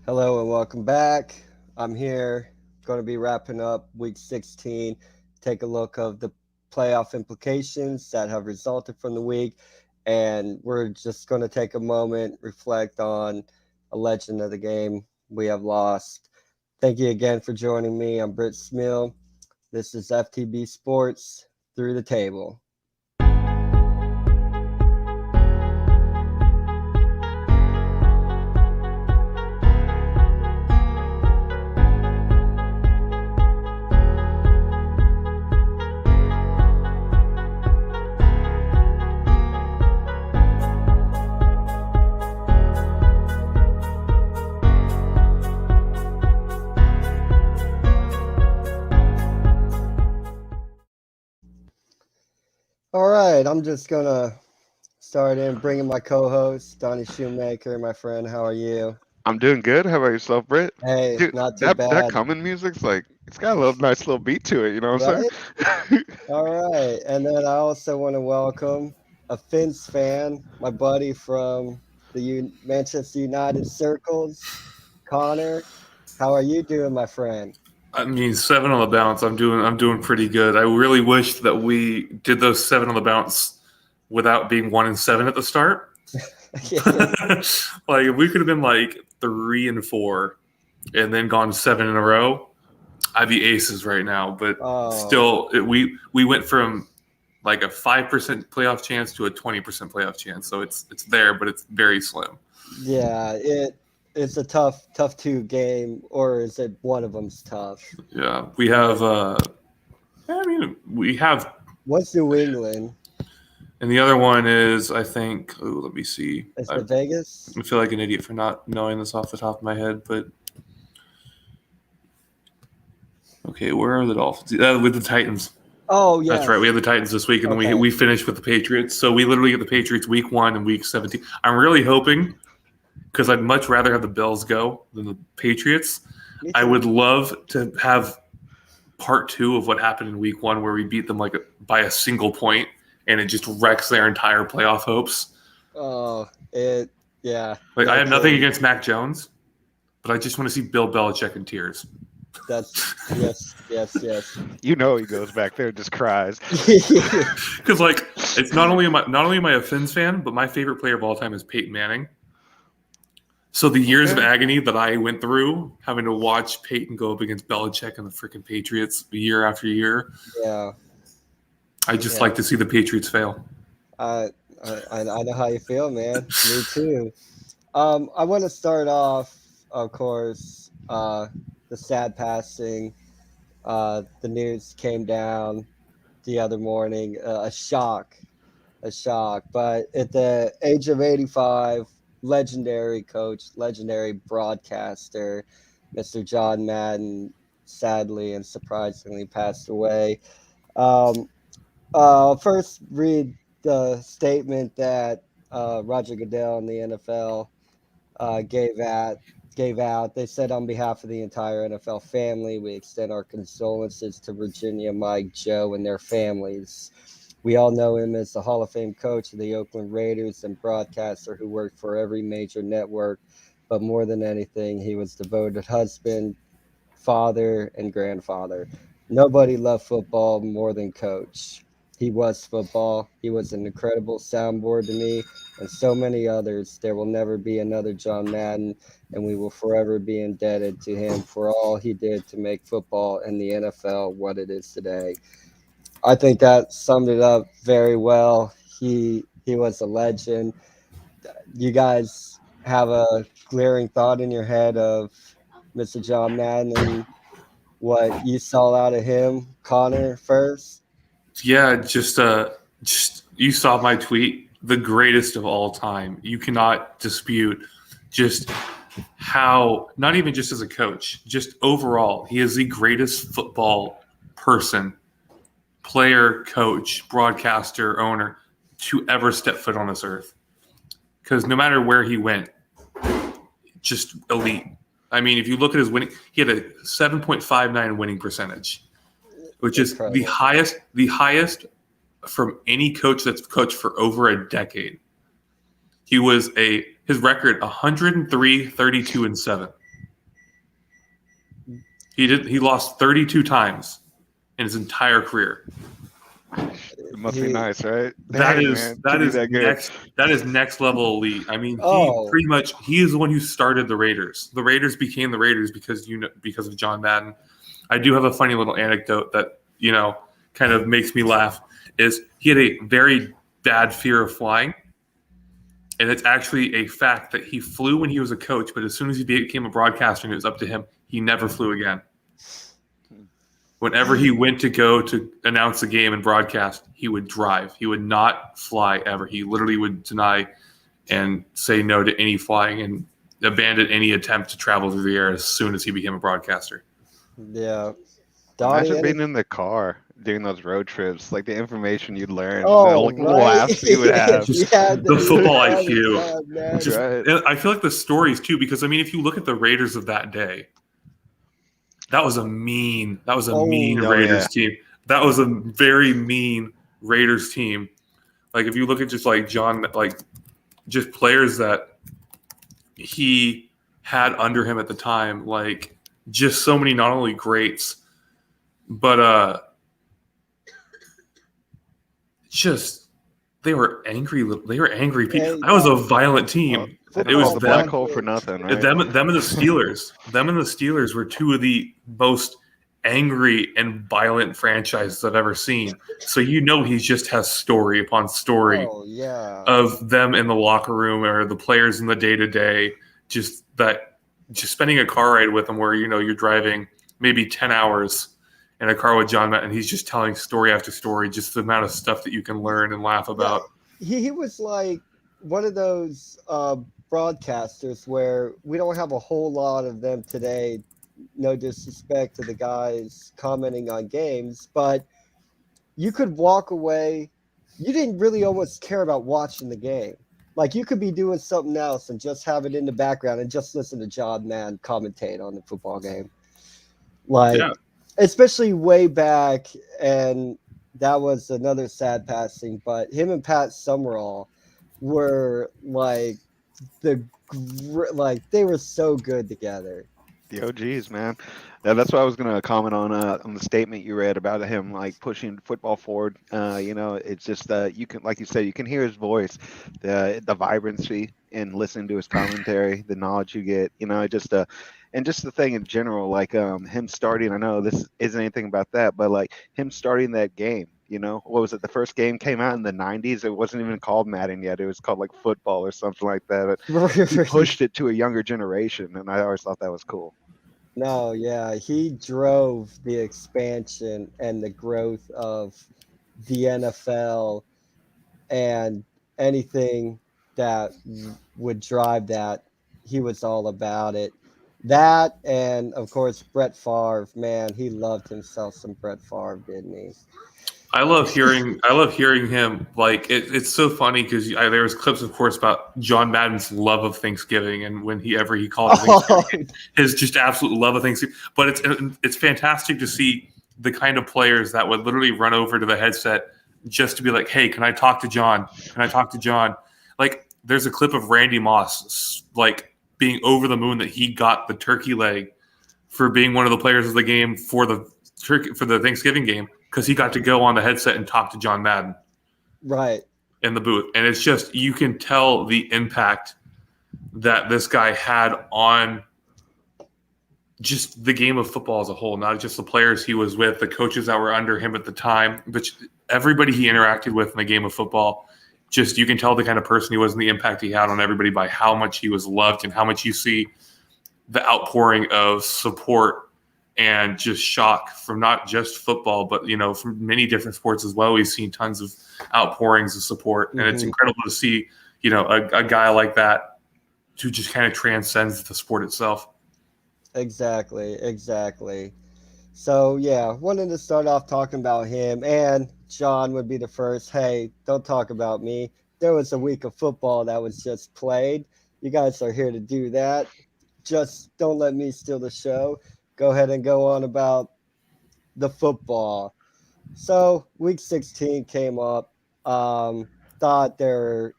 Hello and welcome back. I'm here, going to be wrapping up week 16. Take a look of the playoff implications that have resulted from the week, and we're just going to take a moment, reflect on a legend of the game we have lost. Thank you again for joining me. I'm Britt Smill. This is FTB Sports Through the Table. All right, I'm just going to start in bringing my co-host, Donnie Shoemaker. My friend, how are you? I'm doing good. How about yourself, Britt? Hey, Dude, not too that bad, coming music's like it's got a nice little beat to it. You know what I'm right? saying? All right, and then I also want to welcome a Finns fan, my buddy from the Manchester United circles, Connor. How are you doing, my friend? I mean, 7 on the bounce. I'm doing pretty good. I really wish that we did those 7 on the bounce without being 1-7 at the start. Like if we could have been like 3-4 and then gone 7 in a row, I'd be aces right now. But still, we went from like a 5% playoff chance to a 20% playoff chance. So it's there, but it's very slim. Yeah, it's a tough 2 game, or is it one of them's tough? Yeah, we have. We have. What's New England? And the other one is, I think. Oh, let me see. Is it Vegas? I feel like an idiot for not knowing this off the top of my head, but okay, where are the Dolphins? With the Titans. Oh, yeah. That's right. We have the Titans this week, and then we finished with the Patriots. So we literally get the Patriots week 1 and week 17. I'm really hoping, because I'd much rather have the Bills go than the Patriots. I would love to have part 2 of what happened in week 1, where we beat them like by a single point, and it just wrecks their entire playoff hopes. Yeah. Like I have nothing against Mac Jones, but I just want to see Bill Belichick in tears. That's yes. You know he goes back there and just cries. Because like it's not only am I a Finns fan, but my favorite player of all time is Peyton Manning. So the years of agony that I went through having to watch Peyton go up against Belichick and the freaking Patriots year after year. Yeah. I just like to see the Patriots fail. I know how you feel, man. Me too. I want to start off, of course, the sad passing. The news came down the other morning. A shock. But at the age of 85, legendary coach, legendary broadcaster, Mr. John Madden, sadly and surprisingly passed away. First read the statement that Roger Goodell and the NFL gave out. They said, on behalf of the entire NFL family, we extend our condolences to Virginia, Mike, Joe, and their families. We all know him as the Hall of Fame coach of the Oakland Raiders and broadcaster who worked for every major network. But more than anything, he was devoted husband, father, and grandfather. Nobody loved football more than Coach. He was football. He was an incredible soundboard to me and so many others. There will never be another John Madden, and we will forever be indebted to him for all he did to make football and the NFL what it is today. I think that summed it up very well. He was a legend. You guys have a glaring thought in your head of Mr. John Madden and what you saw out of him, Connor, first? Yeah, just you saw my tweet, the greatest of all time. You cannot dispute just how, not even just as a coach, just overall, he is the greatest football person, player, coach, broadcaster, owner to ever step foot on this earth. Because no matter where he went, just elite. I mean, if you look at his winning, he had a 7.59 winning percentage, which is the highest from any coach that's coached for over a decade. He was his record 103, 32, and 7. He lost 32 times in his entire career. It must be nice, right? That Dang, is man, that to be is that good. next level elite. I mean, Oh. he is the one who started the Raiders. The Raiders became the Raiders because of John Madden. I do have a funny little anecdote that kind of makes me laugh. Is he had a very bad fear of flying, and it's actually a fact that he flew when he was a coach, but as soon as he became a broadcaster and it was up to him, he never flew again. Whenever he went to go to announce a game and broadcast, he would drive. He would not fly ever. He literally would deny and say no to any flying and abandon any attempt to travel through the air as soon as he became a broadcaster. Yeah. Donnie, Imagine being in the car during those road trips, like the information you'd learn, Oh, the laughs you would have. Yeah, The football IQ. God, man. Just, Right. I feel like the stories too, because I mean, if you look at the Raiders of that day, that was a mean Raiders team. That was a very mean Raiders team. Like if you look at just like John, like just players that he had under him at the time, like just so many not only greats, but just they were angry. They were angry people. That was a violent team. It was the black hole for nothing, right? Them and the Steelers. Them and the Steelers were two of the most angry and violent franchises I've ever seen. So he just has story upon story of them in the locker room or the players in the day-to-day, just spending a car ride with them where you're driving maybe 10 hours in a car with John Matt, and he's just telling story after story, just the amount of stuff that you can learn and laugh about. Yeah, he was like one of those broadcasters where we don't have a whole lot of them today. No disrespect to the guys commenting on games, but you could walk away. You didn't really almost care about watching the game. Like you could be doing something else and just have it in the background and just listen to John Madden commentate on the football game. Like, especially way back, and that was another sad passing, but him and Pat Summerall were like they were so good together. The OGs, man. Yeah, that's what I was gonna comment on the statement you read about him like pushing football forward. It's just you can, like you said, you can hear his voice, the vibrancy in listening to his commentary, the knowledge you get. And just the thing in general, like him starting. I know this isn't anything about that, but like him starting that game. What was it? The first game came out in the 90s. It wasn't even called Madden yet. It was called like football or something like that. But he pushed it to a younger generation, and I always thought that was cool. No, yeah, he drove the expansion and the growth of the NFL, and anything that would drive that, he was all about it. That, and of course Brett Favre, man, he loved himself some Brett Favre, didn't he? I love hearing him. Like it's so funny because there's clips, of course, about John Madden's love of Thanksgiving, and when he called it Thanksgiving, his just absolute love of Thanksgiving. But it's fantastic to see the kind of players that would literally run over to the headset just to be like, "Hey, can I talk to John? Can I talk to John?" Like there's a clip of Randy Moss like being over the moon that he got the turkey leg for being one of the players of the game for the Thanksgiving game, because he got to go on the headset and talk to John Madden right in the booth. And it's just, you can tell the impact that this guy had on just the game of football as a whole, not just the players he was with, the coaches that were under him at the time, but everybody he interacted with in the game of football. Just, you can tell the kind of person he was and the impact he had on everybody by how much he was loved and how much you see the outpouring of support and just shock from not just football, but from many different sports as well. We've seen tons of outpourings of support, and it's incredible to see a guy like that who just kind of transcends the sport itself. Exactly. So yeah, wanted to start off talking about him, and John would be the first. Hey, don't talk about me. There was a week of football that was just played. You guys are here to do that. Just don't let me steal the show. Go ahead and go on about the football. So week 16 came up. Thought there were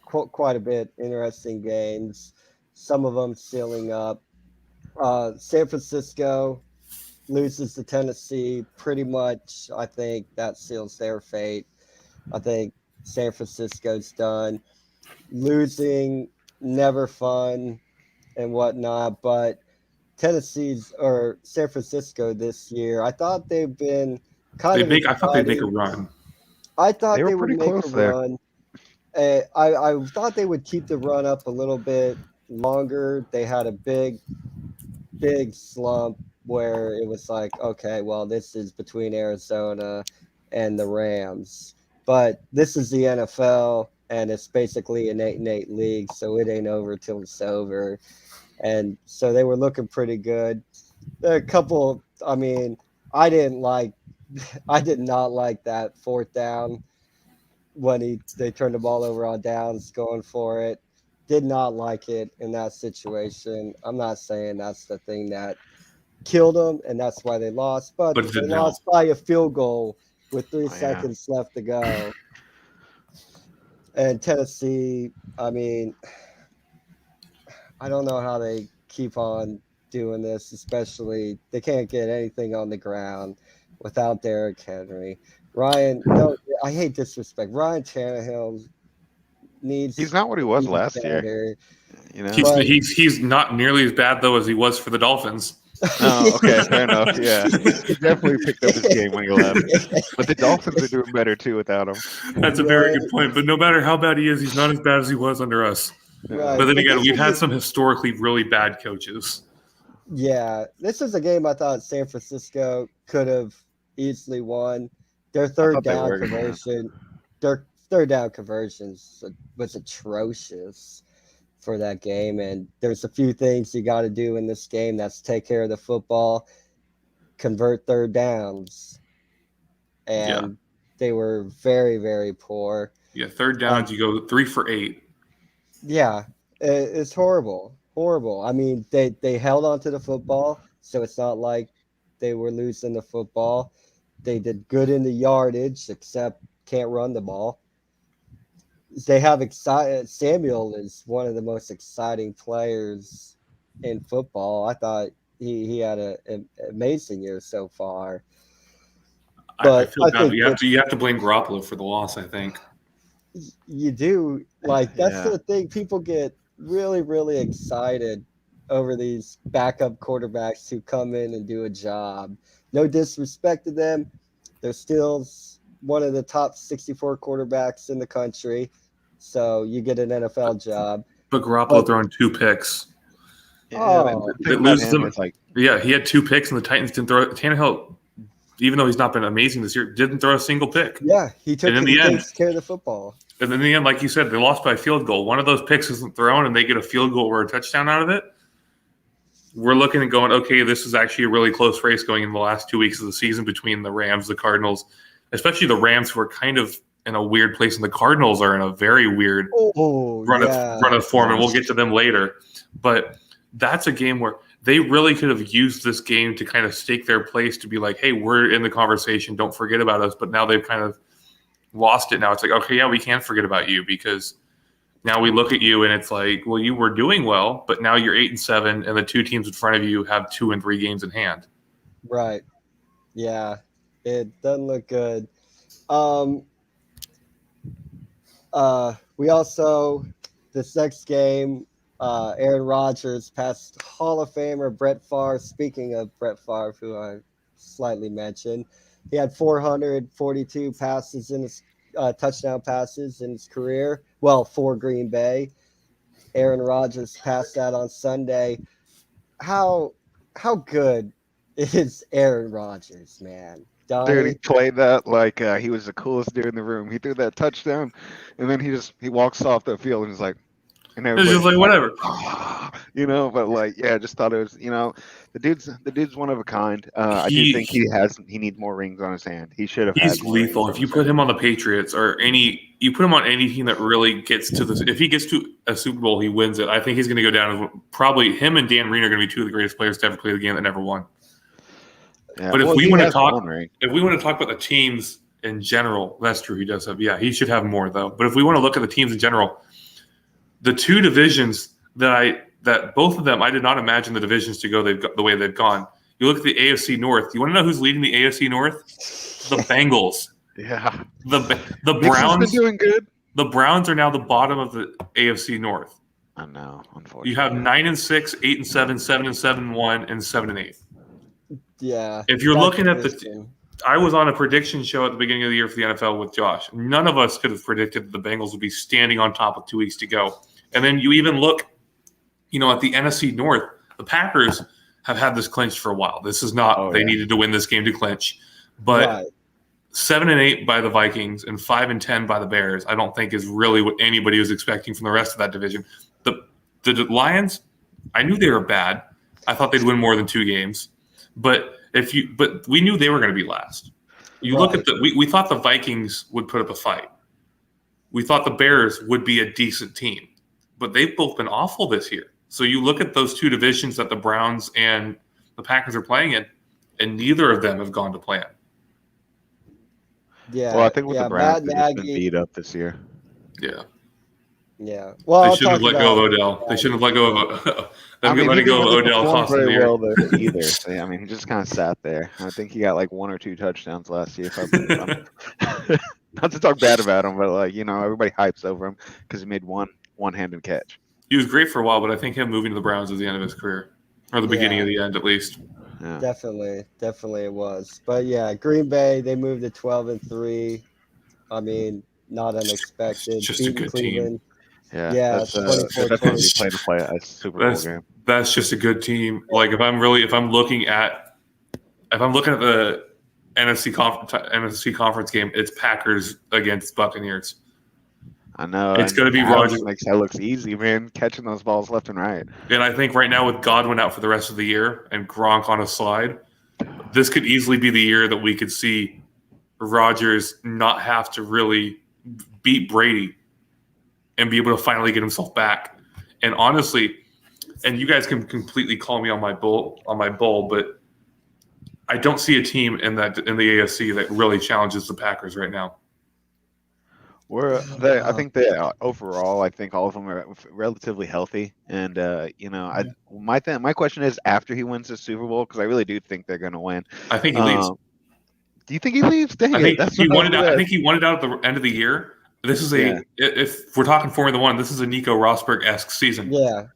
quite a bit interesting games. Some of them sealing up. San Francisco loses to Tennessee, pretty much I think that seals their fate. I think San Francisco's done. Losing, never fun and whatnot, but Tennessee's or San Francisco this year, I thought they've been kind of I thought they'd make a exciting. run. I thought They were they would pretty make a close there. run. I thought they would keep the run up a little bit longer. They had a big slump where it was like, okay, well, this is between Arizona and the Rams. But this is the NFL, and it's basically an 8-8 league, so it ain't over till it's over. And so they were looking pretty good. There are a couple, I mean, I did not like that fourth down when they turned the ball over on downs going for it. Did not like it in that situation. I'm not saying that's the thing that killed them and that's why they lost, but But it they didn't lost by a field goal with 3 yeah. seconds left to go. And Tennessee, I mean, I don't know how they keep on doing this, especially they can't get anything on the ground without Derrick Henry. No, I hate disrespect. Ryan Tannehill needs. He's not what he was to be last year. better. You know. But- He's not nearly as bad though as he was for the Dolphins. Oh, okay, fair enough. Yeah, he definitely picked up his game when he left. But the Dolphins are doing better too without him. That's a very good point. But no matter how bad he is, he's not as bad as he was under us. Right. But then But again, this we've is had a- some historically really bad coaches. Yeah, this is a game I thought San Francisco could have easily won. Their thought third they down were gonna. conversion, their third down conversions was atrocious for that game. And there's a few things you got to do in this game. That's take care of the football, convert third downs, and they were very, very poor. Yeah, third downs, you go 3 for 8. Yeah, it's horrible. I mean, they held on to the football, so it's not like they were losing the football. They did good in the yardage, except can't run the ball. They have Samuel is one of the most exciting players in football. I thought he had an amazing year so far. I But feel I bad. think You have to blame Garoppolo for the loss, I think. you do like that's Yeah. the thing. People get really, really excited over these backup quarterbacks who come in and do a job. No disrespect to them. They're still one of the top 64 quarterbacks in the country. So you get an NFL job. But Garoppolo But- throwing 2 picks. Yeah, Oh. the thing It about loses him him. is like Yeah, he had 2 picks, and the Titans didn't throw. Tannehill, even though he's not been amazing this year, didn't throw a single pick. Yeah, he And in the end- takes care of the football. And in the end, like you said, they lost by a field goal. One of those picks isn't thrown, and they get a field goal or a touchdown out of it. We're looking and going, okay, this is actually a really close race going in the last 2 weeks of the season between the Rams, the Cardinals, especially the Rams, who are kind of in a weird place, and the Cardinals are in a very weird Oh, run yeah. of form, and we'll get to them later. But that's a game where they really could have used this game to kind of stake their place to be like, hey, we're in the conversation. Don't forget about us. But now they've kind of lost it. Now it's like, okay, yeah, we can't forget about you because now we look at you and it's like, well, you were doing well, but now you're 8-7, and the 2 teams in front of you have 2 and 3 games in hand. Right. Yeah, it doesn't look good. We also, this next game, Aaron Rodgers passed Hall of Famer Brett Favre. Speaking of Brett Favre, who I slightly mentioned, he had 442 passes in his touchdown passes in his career. Well, for Green Bay. Aaron Rodgers passed that on Sunday. How good is Aaron Rodgers, man? Donnie? dude, he played that like he was the coolest dude in the room. He threw that touchdown, and then he walks off the field and he's like, and It's just like, whatever. you know. But like, yeah, I just thought it was, you know, the dude's one of a kind. I do He- think he needs more rings on his hand. He should have. He's had more rings lethal. on If you his put hand. him on the Patriots or you put him on any team that really gets to this, if he gets to a Super Bowl, he wins it. I think he's going to go down as probably him and Dan Reed are going to be 2 of the greatest players to ever play the game that never won. Yeah, But if well, we he wanna has talk- one ring. If we want to talk about the teams in general, that's true. He does have, yeah, he should have more though. But if we want to look at the teams in general, the 2 divisions that both of them, I did not imagine the divisions to go the way they've gone. You look at the AFC North. You want to know who's leading the AFC North? The Bengals. Yeah. The Nixon's Browns. been doing good. The Browns are now the bottom of the AFC North. I know, unfortunately. You have 9-6, 8-7, 7-7, 1, and 7-8. Yeah. If you're looking at interesting. I was on a prediction show at the beginning of the year for the NFL with Josh. None of us could have predicted that the Bengals would be standing on top with 2 weeks to go. And then you even look, at the NFC North, the Packers have had this clinched for a while. This is not they needed to win this game to clinch. But 7-8 by the Vikings and 5-10 by the Bears, I don't think is really what anybody was expecting from the rest of that division. The Lions, I knew they were bad. I thought they'd win more than 2 games. But we knew they were going to be last. You look at we thought the Vikings would put up a fight. We thought the Bears would be a decent team. But they've both been awful this year. So you look at those 2 divisions that the Browns and the Packers are playing in, and neither of them have gone to plan. Yeah. Well, I think with the Browns, they've Matt been Nagy, beat up this year. Yeah. Yeah. Well, They shouldn't have let go of Odell. They shouldn't have let go of letting go of Odell cost them the year. Well there either. I mean, he just kind of sat there. I think he got like 1 or 2 touchdowns last year. Not to talk bad about him, but everybody hypes over him because he made one-handed catch. He was great for a while, but I think him moving to the Browns is the end of his career, or the beginning of the end, at least. Yeah. Definitely it was. But yeah, Green Bay, they moved to 12-3. I mean, not unexpected. Just a good Cleveland. team. Yeah, that's definitely play a Super Bowl game. That's just a good team. Like if I'm looking at the NFC conference game, it's Packers against Buccaneers. I know. It's going to be Rodgers. That looks easy, man. Catching those balls left and right. And I think right now with Godwin out for the rest of the year and Gronk on a slide, this could easily be the year that we could see Rodgers not have to really beat Brady and be able to finally get himself back. And honestly, and you guys can completely call me on my bull, but I don't see a team in the AFC that really challenges the Packers right now. I think that overall, I think all of them are relatively healthy, and my question is after he wins the Super Bowl, because I really do think they're going to win. I think he leaves. Do you think he leaves? I think he wanted out at the end of the year. This is if we're talking Formula One, this is a Nico Rosberg-esque season. Yeah,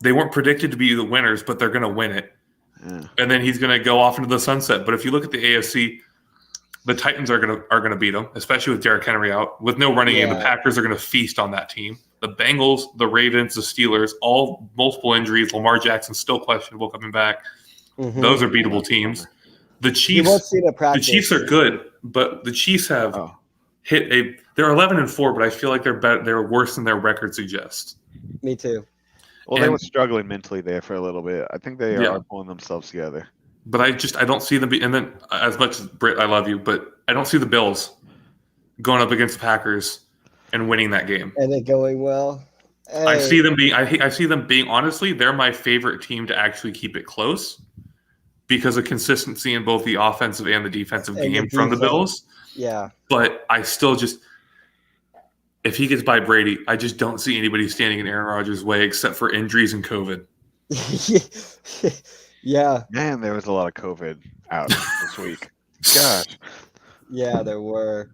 they weren't predicted to be the winners, but they're going to win it, and then he's going to go off into the sunset. But if you look at the AFC. The Titans are gonna beat them, especially with Derrick Henry out. With no running game, the Packers are gonna feast on that team. The Bengals, the Ravens, the Steelers, all multiple injuries. Lamar Jackson still questionable coming back. Mm-hmm. Those are beatable teams. The Chiefs are good, but the Chiefs have they're 11-4, but I feel like they're worse than their record suggests. Me too. Well, they were struggling mentally there for a little bit. I think they are pulling themselves together. But I don't see them and then as much as Britt, I love you, but I don't see the Bills going up against the Packers and winning that game. And it going well. Hey. I see them being honestly, they're my favorite team to actually keep it close because of consistency in both the offensive and the defensive game from the Bills. Yeah. But I still if he gets by Brady, I just don't see anybody standing in Aaron Rodgers' way except for injuries and COVID. Yeah. Man, there was a lot of COVID out this week. Gosh. Yeah, there were.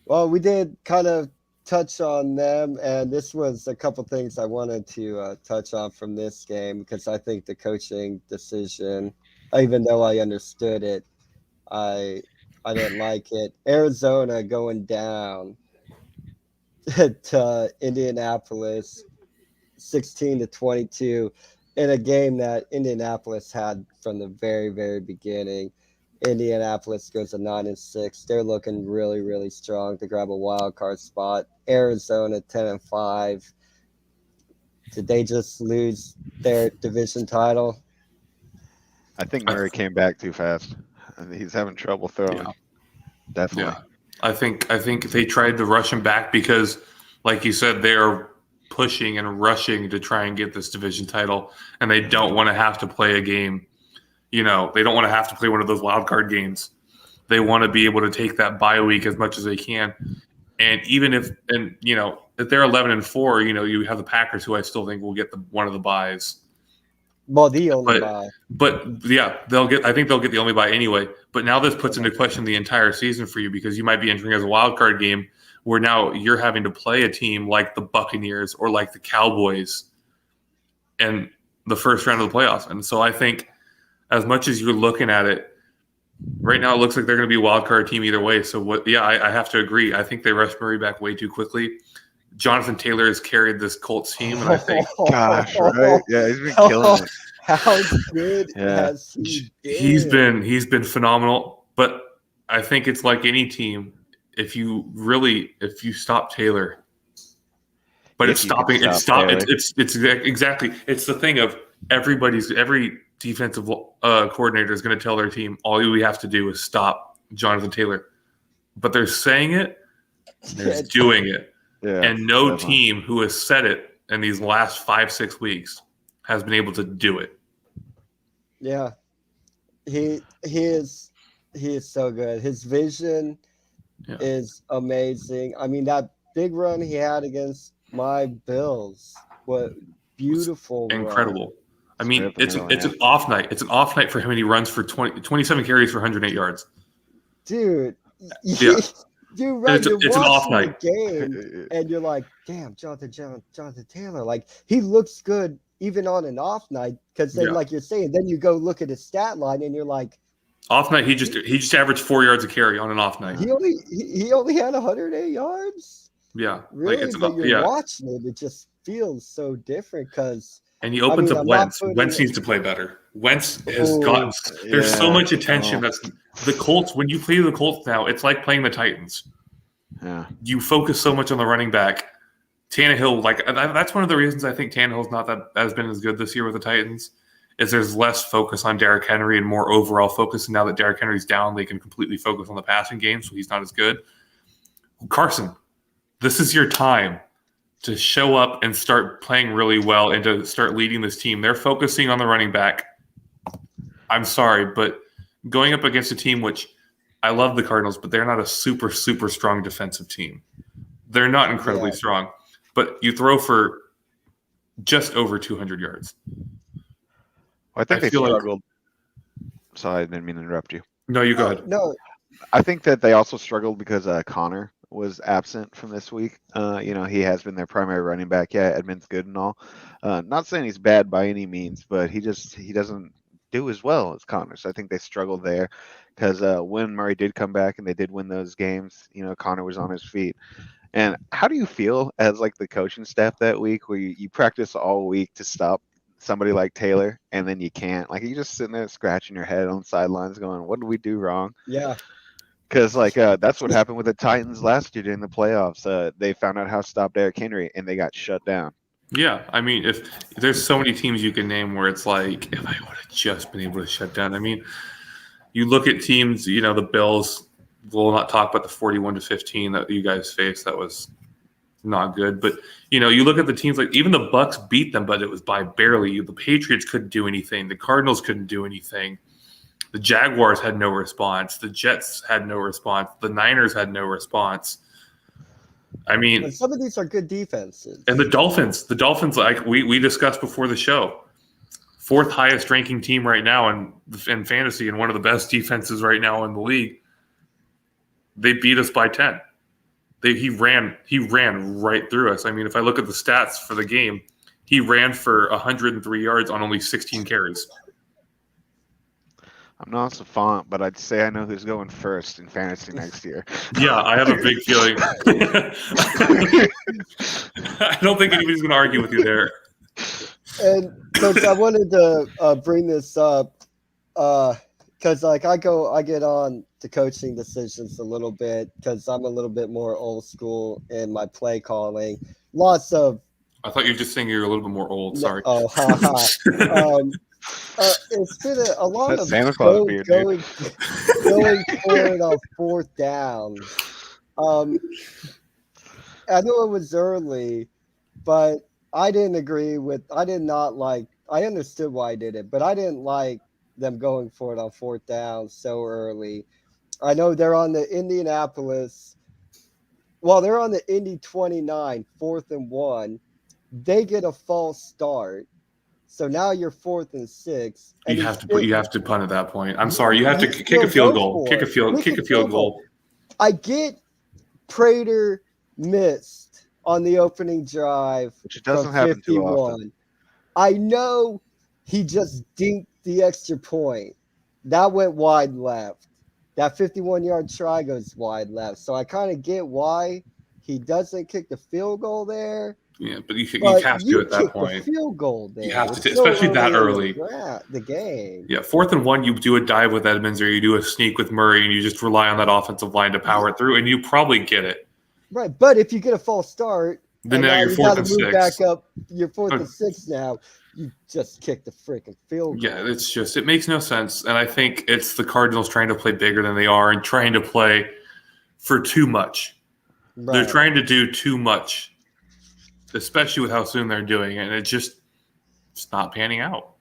Well, we did kind of touch on them, and this was a couple things I wanted to touch on from this game because I think the coaching decision, even though I understood it, I didn't like it. Arizona going down to Indianapolis 16-22. In a game that Indianapolis had from the very, very beginning. Indianapolis goes to 9-6. They're looking really, really strong to grab a wild card spot. Arizona 10-5. Did they just lose their division title? I think Murray came back too fast. He's having trouble throwing. Yeah. Definitely. Yeah. I think they tried to rush him back because, like you said, they're pushing and rushing to try and get this division title, and they don't want to have to play a game. They don't want to have to play one of those wild card games. They want to be able to take that bye week as much as they can. And even if they're 11-4, you have the Packers, who I still think will get one of the byes. Well, the only bye. But yeah, I think they'll get the only bye anyway. But now this puts into question the entire season for you because you might be entering as a wild card game where now you're having to play a team like the Buccaneers or like the Cowboys in the first round of the playoffs. And so I think as much as you're looking at it, right now it looks like they're going to be a wild card team either way. So I have to agree. I think they rushed Murray back way too quickly. Jonathan Taylor has carried this Colts team, and I think, gosh, right? Yeah, he's been killing it. How good has he been? He's been phenomenal. But I think it's like any team. If you stop Taylor, but it's stopping. It's exactly. It's the thing of every defensive coordinator is going to tell their team, all we have to do is stop Jonathan Taylor. But they're saying it, they're doing it. Yeah, and no team who has said it in these last 5-6 weeks has been able to do it. Yeah, he is so good. His vision is amazing. I mean, that big run he had against my Bills, what beautiful, incredible. Run. I mean, it's an off night. It's an off night for him, and he runs for 27 carries for 108 yards. Dude, yeah. Dude, right? You're it's an off night game, and you're like, "Damn, Jonathan Taylor! Like he looks good even on an off night." Because then, like you're saying, then you go look at his stat line, and you're like, "Off night, he just averaged 4 yards a carry on an off night. He only had 108 yards. Yeah, really. But you're watching it; it just feels so different because." And he opens up Wentz. Wentz needs to play better. Wentz has gotten – there's so much attention. That's the Colts. When you play the Colts now, it's like playing the Titans. Yeah. You focus so much on the running back. Tannehill, that's one of the reasons I think Tannehill's not has been as good this year with the Titans is there's less focus on Derrick Henry and more overall focus. And now that Derrick Henry's down, they can completely focus on the passing game, so he's not as good. Carson, this is your time to show up and start playing really well and to start leading this team. They're focusing on the running back. I'm sorry, but going up against a team which I love the Cardinals, but they're not a super, super strong defensive team. They're not incredibly strong, but you throw for just over 200 yards. Well, I think they struggled. Sorry, I didn't mean to interrupt you. No, you go ahead. No. I think that they also struggled because Connor was absent from this week. He has been their primary running back. Yeah, Edmonds good and all. Not saying he's bad by any means, but he doesn't do as well as Connor. So I think they struggled there because when Murray did come back and they did win those games, Connor was on his feet. And how do you feel as like the coaching staff that week where you practice all week to stop somebody like Taylor and then you can't? Like you just sitting there scratching your head on the sidelines going, what did we do wrong? Yeah. Because that's what happened with the Titans last year during the playoffs. They found out how to stop Derrick Henry, and they got shut down. Yeah, I mean, if there's so many teams you can name where it's like, if I would have just been able to shut down. I mean, you look at teams, the Bills. We'll not talk about the 41-15 that you guys faced. That was not good. But you look at the teams like even the Bucks beat them, but it was by barely. The Patriots couldn't do anything. The Cardinals couldn't do anything. The Jaguars had no response. The Jets had no response. The Niners had no response. I mean, and some of these are good defenses. And the Dolphins, like we discussed before the show, 4th highest ranking team right now in fantasy and one of the best defenses right now in the league. They beat us by 10. He ran right through us. I mean, if I look at the stats for the game, he ran for 103 yards on only 16 carries. I'm not so font, but I'd say I know who's going first in fantasy next year. Yeah, I have a big feeling. I don't think anybody's going to argue with you there. And Coach, I wanted to bring this up because I get on to coaching decisions a little bit because I'm a little bit more old school in my play calling. Lots of. I thought you were just saying you're a little bit more old. Sorry. Oh, haha. It's been a lot of going for it on 4th down. I know it was early, but I didn't agree with. I understood why I did it, but I didn't like them going for it on 4th down so early. I know they're on the Indianapolis. Well, they're on the Indy 29, 4th and 1. They get a false start. So now you're 4th and 6. And You have to punt at that point. I'm sorry. You have to kick still a field go goal. for Kick a it. field Kick a field goal. I get Prater missed on the opening drive Which doesn't from happen 51. too often. I know he just dinked the extra point. That went wide left. That 51-yard try goes wide left. So I kind of get why he doesn't kick the field goal there. Yeah, but you But have to you at that kick point. the field goal there. You have to, It's so especially that early. in the game. Yeah, 4th and 1, you do a dive with Edmonds or you do a sneak with Murray, and you just rely on that offensive line to power it through, and you probably get it. Right, but if you get a false start, Then and now you're 4th and 6. Back up. You're 4th and 6 now. You just kick the freaking field goal. Yeah, it makes no sense, and I think it's the Cardinals trying to play bigger than they are and trying to play for too much. Right. They're trying to do too much, especially with how soon they're doing it, and it's not panning out.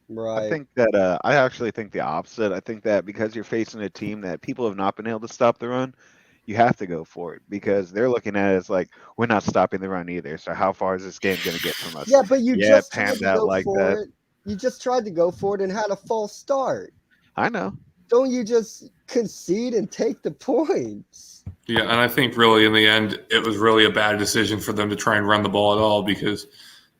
Right. I think that I actually think the opposite. I think that because you're facing a team that people have not been able to stop the run, you have to go for it because they're looking at it as like we're not stopping the run either. So how far is this game going to get from us? Yeah, but you just tried panned to out go like for that. it. You just tried to go for it and had a false start. I know. Don't you just concede and take the points? Yeah, and I think really in the end, it was really a bad decision for them to try and run the ball at all because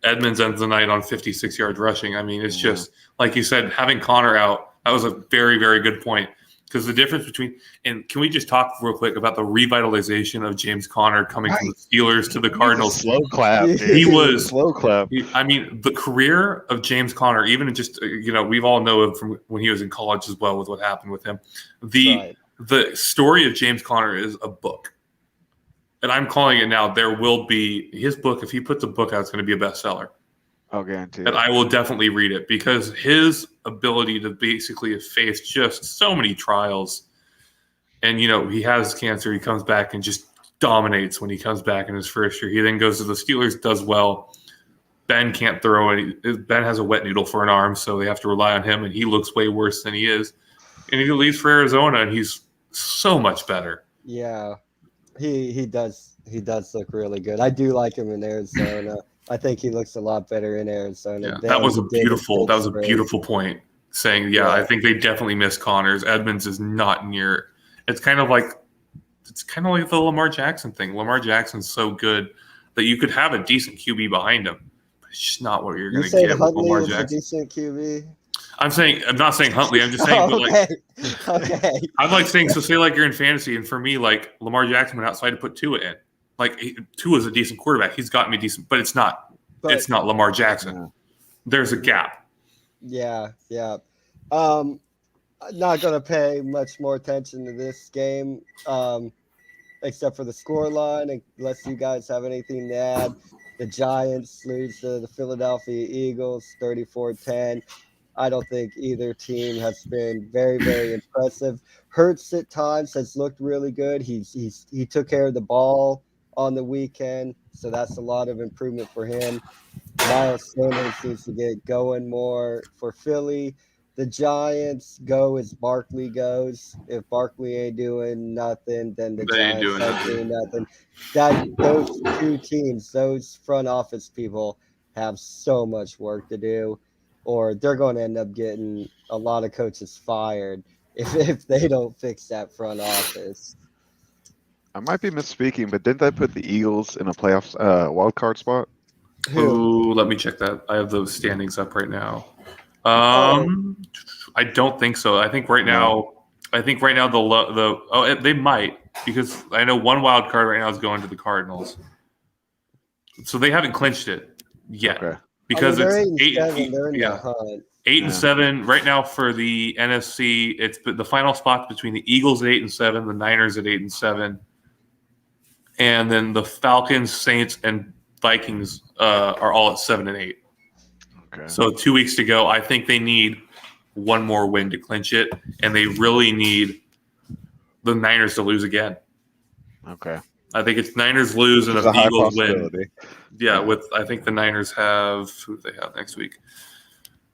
Edmonds ends the night on 56 yards rushing. I mean, it's just, like you said, having Connor out, that was a very, very good point. Because the difference between – and can we just talk real quick about the revitalization of James Conner coming from the Steelers to the Cardinals? Slow clap, dude. He was – slow clap. I mean, the career of James Conner, even just, we've all know him from when he was in college as well with what happened with him. The story of James Conner is a book. And I'm calling it now. There will be – his book, if he puts a book out, it's going to be a bestseller. I'll guarantee And I will definitely read it because his ability to basically have faced just so many trials. And, he has cancer. He comes back and just dominates when he comes back in his first year. He then goes to the Steelers, does well. Ben can't throw any. Ben has a wet noodle for an arm, so they have to rely on him, and he looks way worse than he is. And he leaves for Arizona, and he's so much better. Yeah, he does. He does look really good. I do like him in Arizona. I think he looks a lot better in Arizona. Yeah, that was a beautiful point. Saying, I think they definitely miss Connors. Edmonds is not near. It's kind of like the Lamar Jackson thing. Lamar Jackson's so good that you could have a decent QB behind him. But it's just not what you're going to get with Lamar Jackson. A decent QB. I'm not saying Huntley. I'm just saying. Okay. I'm like saying. So say like you're in fantasy, and for me, like Lamar Jackson went outside to put Tua in. Like Tua is a decent quarterback. He's got me decent, but it's not. It's not Lamar Jackson. There's a gap. Yeah. I'm not going to pay much more attention to this game, except for the scoreline, unless you guys have anything to add. The Giants lose to the Philadelphia Eagles 34-10. I don't think either team has been very, very impressive. Hurts at times has looked really good. He took care of the ball on the weekend, so that's a lot of improvement for him. Miles Sanders needs to get going more for Philly. The Giants go as Barkley goes. If Barkley ain't doing nothing, then the Giants ain't doing nothing. Those two teams, those front office people have so much work to do, or they're going to end up getting a lot of coaches fired if they don't fix that front office. I might be misspeaking, but didn't that put the Eagles in a playoffs wild card spot? Ooh, let me check that. I have those standings up right now. I don't think so. I think right now they might, because I know one wild card right now is going to the Cardinals. So they haven't clinched it yet. Okay. Because it's 8 and 7 right now for the NFC. It's the final spot between the Eagles at 8 and 7, the Niners at 8 and 7, and then the Falcons, Saints, and Vikings are all at 7 and 8. Okay. So 2 weeks to go. I think they need one more win to clinch it, and they really need the Niners to lose again. Okay. I think it's Niners lose and the Eagles win. Yeah, I think the Niners have – who do they have next week?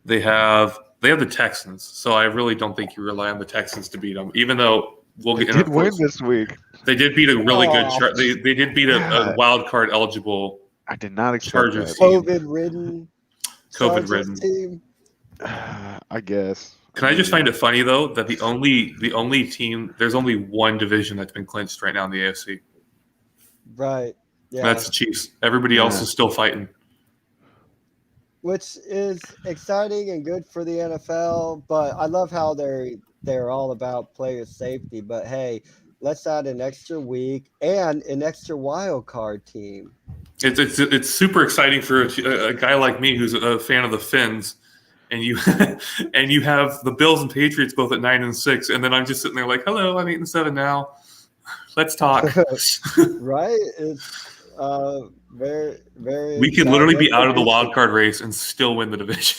They have the Texans, so I really don't think you rely on the Texans to beat them, even though we'll get – They did win this week. They did beat a really good – they did beat a wild card eligible – I did not expect Chargers that. COVID-ridden COVID Chargers ridden. team. I guess. Can I just find it funny though that the only team, there's only one division that's been clinched right now in the AFC. Right. Yeah. That's the Chiefs. Everybody else Yeah. is still fighting. Which is exciting and good for the NFL, but I love how they're all about player safety. But hey, let's add an extra week and an extra wild card team. It's super exciting for a guy like me who's a fan of the Finns, and you and you have the Bills and Patriots both at 9-6, and then I'm just sitting there like, hello, I'm 8-7 now. Let's talk. Right? It's very, very. We could literally be exciting. out of the wild card race and still win the division.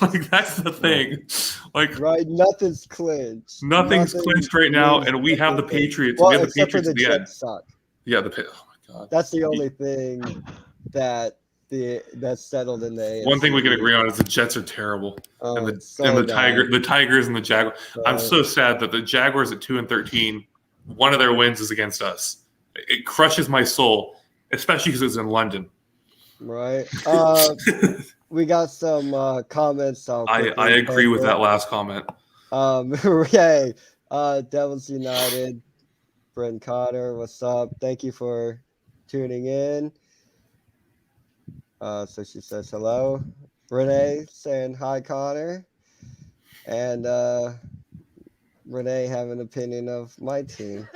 Like that's the thing. Like Right, nothing's clinched. nothing's clinched right now, and we have the Patriots. Well, we have the except Patriots for at the the end. Jets suck. Yeah, oh my god. That's the only thing that's settled in the AFC. One thing we can agree on is the Jets are terrible, and the Tigers and the Jaguars. I'm so sad that the Jaguars at 2-13, one of their wins is against us. It crushes my soul, especially because it's in London. Right. We got some comments. I agree with that last comment. Okay. Devils United. Brent Cotter, what's up? Thank you for tuning in. So she says hello. Renee saying hi, Connor. And Renee have an opinion of my team.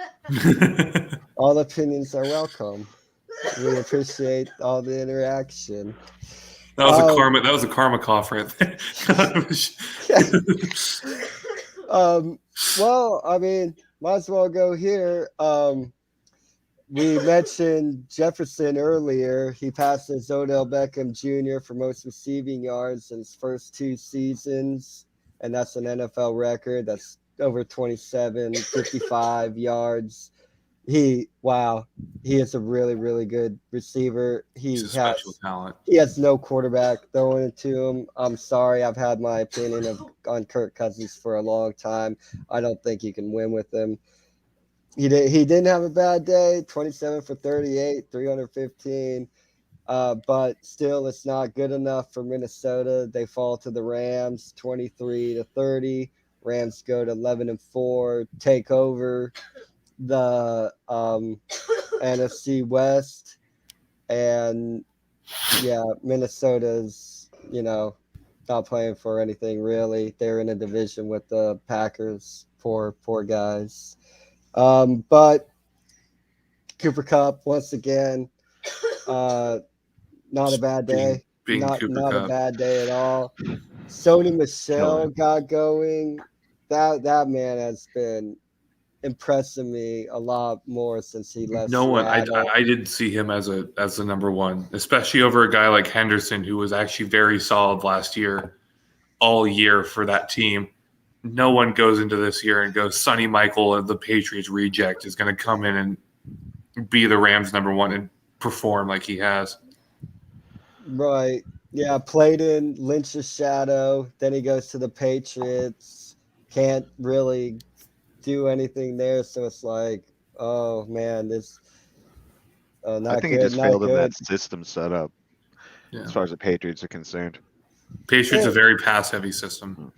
All opinions are welcome. We appreciate all the interaction. That was a karma cough right there. Well, I mean, might as well go here. We mentioned Jefferson earlier. He passes Odell Beckham Jr. for most receiving yards in his first 2 seasons, and that's an NFL record. That's over 27, 55 yards. He is a really, really good receiver. He's a special talent. He has no quarterback throwing it to him. I'm sorry. I've had my opinion on Kirk Cousins for a long time. I don't think you can win with him. He didn't have a bad day, 27 for 38, 315. But still, it's not good enough for Minnesota. They fall to the Rams, 23-30. Rams go to 11-4, take over the NFC West, and Minnesota's not playing for anything really. They're in a division with the Packers. Poor guys. But Cooper Kupp once again, not a bad day. Not a bad day at all. Sony Michel got going. That man has been impressing me a lot more since he left. No one, I didn't see him as the number one, especially over a guy like Henderson, who was actually very solid last year, all year for that team. No one goes into this year and goes, Sonny Michael of the Patriots reject is going to come in and be the Rams number one and perform like he has. Right. Yeah, played in Lynch's shadow. Then he goes to the Patriots. Can't really do anything there. So it's like, oh, man, this not I think good, he just not failed in good. that system setup as far as the Patriots are concerned. Patriots a very pass-heavy system.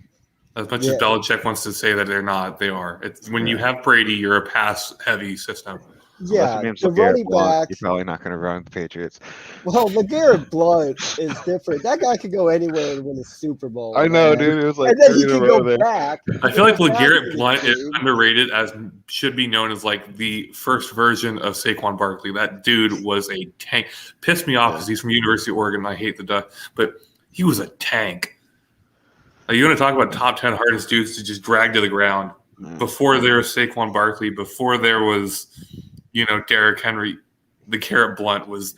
As much as Belichick wants to say that they're not, they are. When you have Brady, you're a pass-heavy system. Yeah, the running back. You're probably not going to run the Patriots. Well, LeGarrette Blount is different. That guy could go anywhere and win a Super Bowl. I know, dude. It was like and then he can go back. I feel like LeGarrette Blount is underrated, as should be known as like the first version of Saquon Barkley. That dude was a tank. Pissed me off because he's from University of Oregon and I hate the Duck, but he was a tank. Like, you want to talk about top 10 hardest dudes to just drag to the ground. Before there was Saquon Barkley, before there was, Derrick Henry, LeGarrette Blount was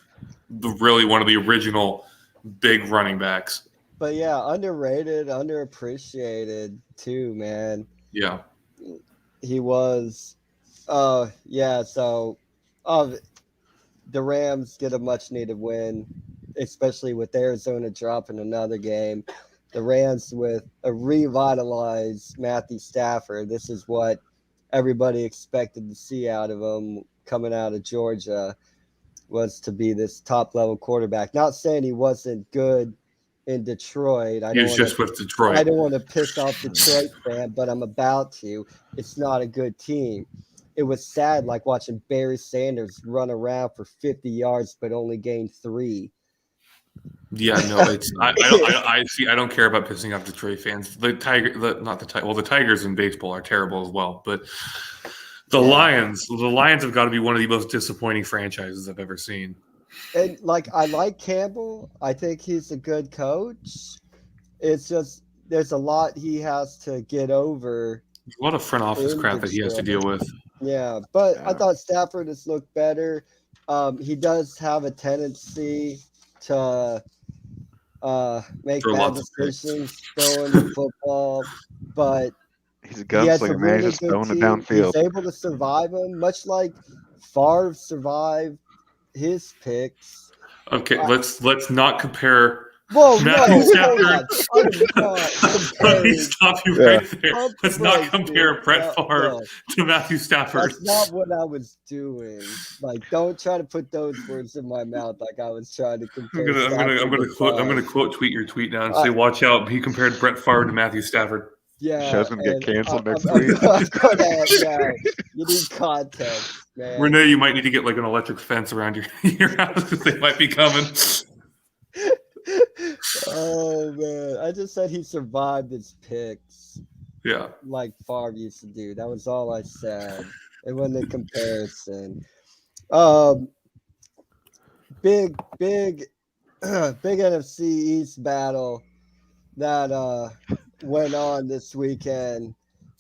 really one of the original big running backs. But yeah, underrated, underappreciated too, man. Yeah. He was. So the Rams get a much needed win, especially with Arizona dropping another game. The Rams with a revitalized Matthew Stafford. This is what everybody expected to see out of him coming out of Georgia, was to be this top-level quarterback. Not saying he wasn't good in Detroit. He was just with Detroit. I don't want to piss off Detroit fan, but I'm about to. It's not a good team. It was sad, like watching Barry Sanders run around for 50 yards, but only gain 3. Yeah, no, it's I don't care about pissing off Detroit fans. The Tigers in baseball are terrible as well, but the Lions have got to be one of the most disappointing franchises I've ever seen. And I like Campbell. I think he's a good coach. It's just there's a lot he has to get over. A lot of front office crap that he has to deal with. Yeah, but I thought Stafford has looked better. He does have a tendency to make bad decisions throwing the football, but he's a gunslinger, man. He's just throwing it downfield. He's able to survive them, much like Favre survived his picks. Okay, let's not compare. Whoa, Matthew Stafford. Let me stop you right there. Let's not compare Brett Favre to Matthew Stafford. That's not what I was doing. Don't try to put those words in my mouth like I was trying to compare. I'm gonna quote tweet your tweet now and say, watch out. He compared Brett Favre to Matthew Stafford. Yeah, show's gonna get canceled next week. You need context, man. Renee, you might need to get an electric fence around your house because they might be coming. Oh man, I just said he survived his picks. Yeah, like Favre used to do. That was all I said. It wasn't a comparison. Big NFC East battle that went on this weekend,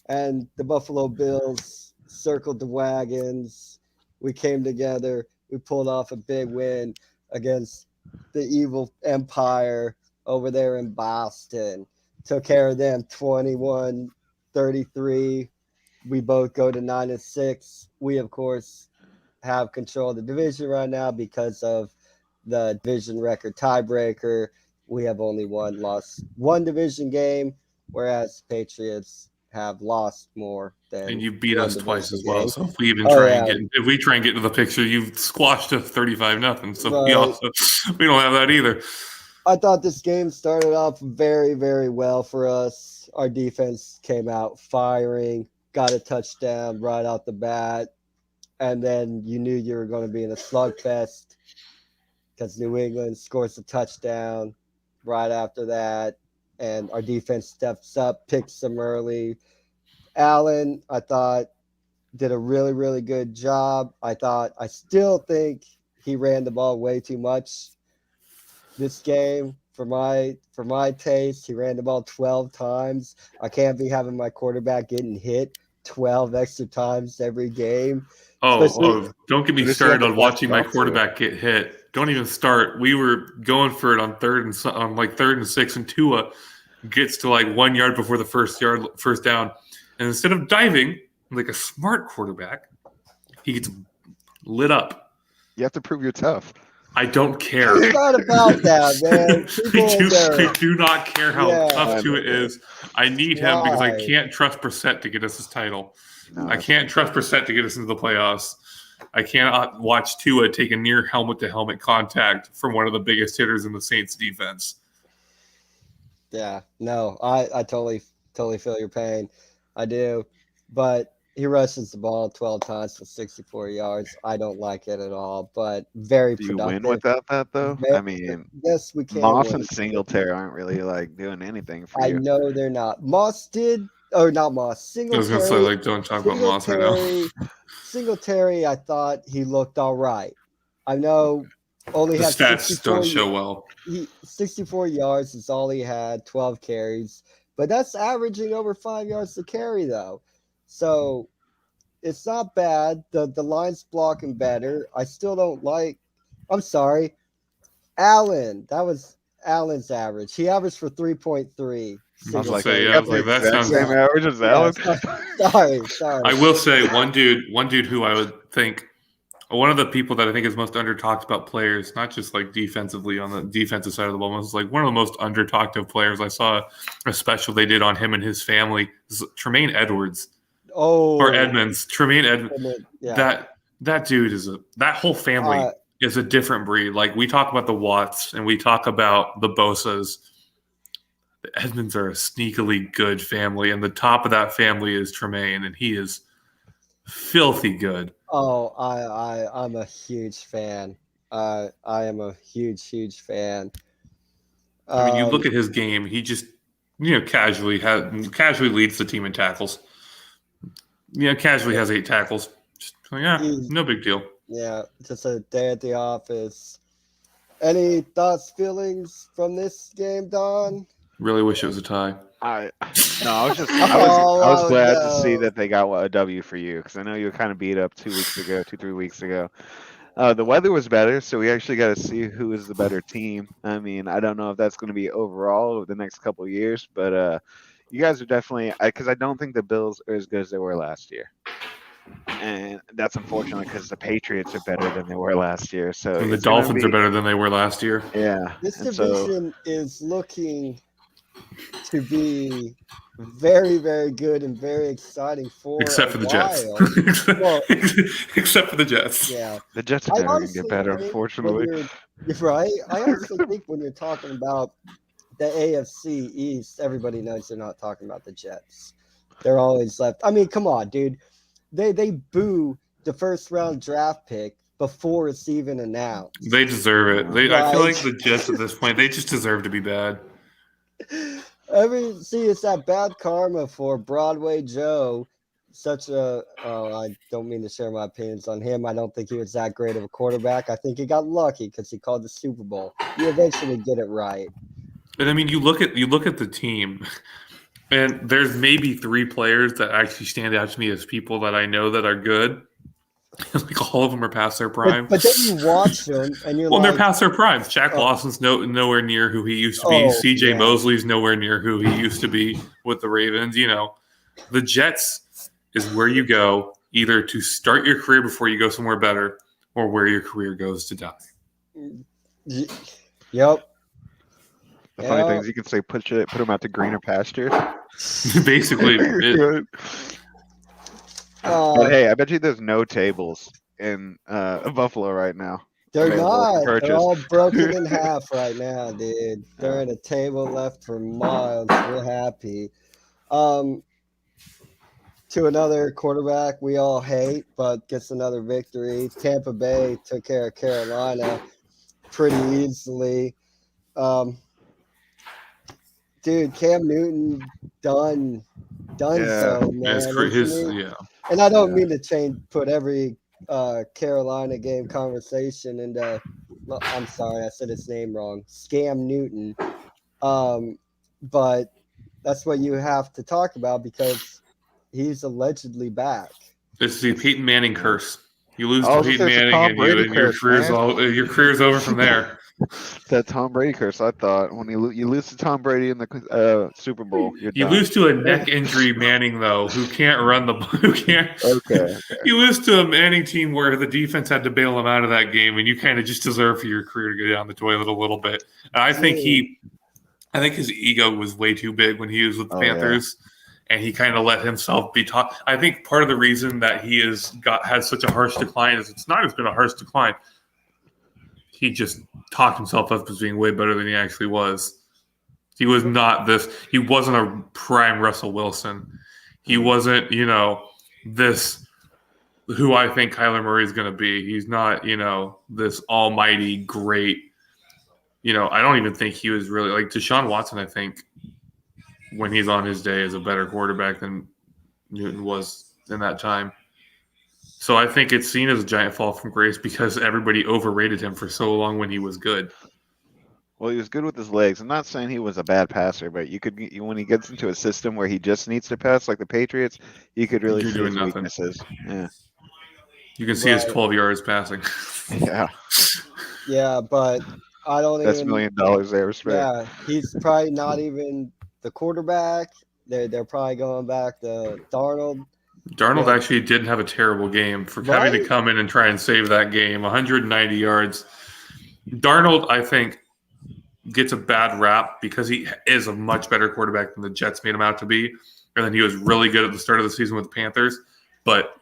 and the Buffalo Bills circled the wagons. We came together. We pulled off a big win against the evil empire over there in Boston. Took care of them 21-33. We both go to 9-6. We, of course, have control of the division right now because of the division record tiebreaker. We have only lost one division game, whereas Patriots have lost more than. And you beat us twice as well. So if we try and get into the picture, you've squashed us 35-0. So we don't have that either. I thought this game started off very, very well for us. Our defense came out firing, got a touchdown right out the bat, and then you knew you were going to be in a slugfest because New England scores a touchdown right after that, and our defense steps up, picks them early. Allen, I thought, did a really, really good job. I still think he ran the ball way too much this game for my taste. He ran the ball 12 times. I can't be having my quarterback getting hit 12 extra times every game. Don't get me started on watching my quarterback get hit. Don't even start. We were going for it on third and 6, and Tua gets to 1 yard before the first down, and instead of diving like a smart quarterback, he gets lit up. You have to prove you're tough. I don't care. It's not about that, man. I do not care how tough Tua is. I need him because I can't trust Brissett to get us his title. No, I can't trust Brissett to get us into the playoffs. I cannot watch Tua take a near helmet-to-helmet contact from one of the biggest hitters in the Saints defense. Yeah, no, I totally feel your pain. I do. But he rushes the ball 12 times for 64 yards. I don't like it at all, but very productive. Do you win without that, though? Yes, we can. Moss and Singletary aren't really doing anything for you. I know they're not. Moss did, or not Moss. Singletary. I was going to say, don't talk about Moss right now. Singletary, I thought he looked all right. I know only the had stats don't show well. 64 yards is all he had, 12 carries, but that's averaging over 5 yards to carry, though. So it's not bad. The line's blocking better. I still don't like – I'm sorry. Allen. That was Allen's average. He averaged for 3.3. I was like, that sounds – same average as Allen? Sorry. I will say one dude who I would think – one of the people that I think is most under-talked about players, not just defensively on the defensive side of the ball, was one of the most under-talked of players. I saw a special they did on him and his family. Tremaine Edwards. Or Edmonds. Tremaine Edmonds. Yeah. That dude that whole family is a different breed. We talk about the Watts and we talk about the Bosas. the Edmonds are a sneakily good family, and the top of that family is Tremaine, and he is filthy good. Oh, I'm a huge fan. I am a huge fan. I mean, you look at his game; he just casually leads the team in tackles. Casually has 8 tackles. Just, no big deal. Yeah, just a day at the office. Any thoughts, feelings from this game, Don? Really wish it was a tie. I was glad to see that they got a W for you, because I know you were kind of beat up 3 weeks ago. The weather was better, so we actually got to see who is the better team. I mean, I don't know if that's going to be overall over the next couple of years, but you guys are definitely, because I don't think the Bills are as good as they were last year. And that's unfortunate because the Patriots are better than they were last year. So and the Dolphins are better than they were last year. Yeah. This division is looking to be very, very good and very exciting for except for the Jets. Except for the Jets. Yeah. The Jets are never going to get better, unfortunately. You're right. I honestly think when you're talking about the AFC East, everybody knows they're not talking about the Jets. They're always left. I mean, come on, dude. They boo the first round draft pick before it's even announced. They deserve it. I feel like the Jets at this point, they just deserve to be bad. It's that bad karma for Broadway Joe. I don't mean to share my opinions on him. I don't think he was that great of a quarterback. I think he got lucky because he called the Super Bowl. You eventually get it right. And I mean, you look at the team. And there's maybe 3 players that actually stand out to me as people that I know that are good. Like all of them are past their prime. But then you watch them and you're they're past their primes. Jack Lawson's nowhere near who he used to be. CJ Mosley's nowhere near who he used to be with the Ravens. The Jets is where you go either to start your career before you go somewhere better or where your career goes to die. Yep. The funny thing is you can say put them out to greener pastures. Basically. But hey, I bet you there's no tables in Buffalo right now. They're not. They're all broken in half right now, dude. There ain't a table left for miles. We're happy. To another quarterback we all hate, but gets another victory. Tampa Bay took care of Carolina pretty easily. Dude, Cam Newton done so, man. And I don't mean to put every Carolina game conversation into. I'm sorry, I said his name wrong. Scam Newton, but that's what you have to talk about because he's allegedly back. It's the Peyton Manning curse. You lose to Peyton Manning, and your career's over from there. That Tom Brady curse, I thought. When you lose to Tom Brady in the Super Bowl, you lose to a neck injury Manning though, who can't run Okay. You lose to a Manning team where the defense had to bail him out of that game, and you kind of just deserve for your career to go down the toilet a little bit. And I think his ego was way too big when he was with the Panthers. Yeah. And he kind of let himself be taught. I think part of the reason that he has such a harsh decline is it's not been a harsh decline. He just talked himself up as being way better than he actually was. He was not this. He wasn't a prime Russell Wilson. He wasn't, this who I think Kyler Murray is going to be. He's not, this almighty great. I don't even think he was really like Deshaun Watson. I think when he's on his day is a better quarterback than Newton was in that time. So I think it's seen as a giant fall from grace because everybody overrated him for so long when he was good. Well, he was good with his legs. I'm not saying he was a bad passer, but when he gets into a system where he just needs to pass like the Patriots, you could really see his weaknesses. Yeah. You can see his 12 yards passing. Yeah. Yeah, but I don't That's $1 million there, respect. Yeah, he's probably not even the quarterback. They're probably going back to Darnold. Darnold actually didn't have a terrible game for having to come in and try and save that game. 190 yards. Darnold, I think, gets a bad rap because he is a much better quarterback than the Jets made him out to be. And then he was really good at the start of the season with the Panthers. But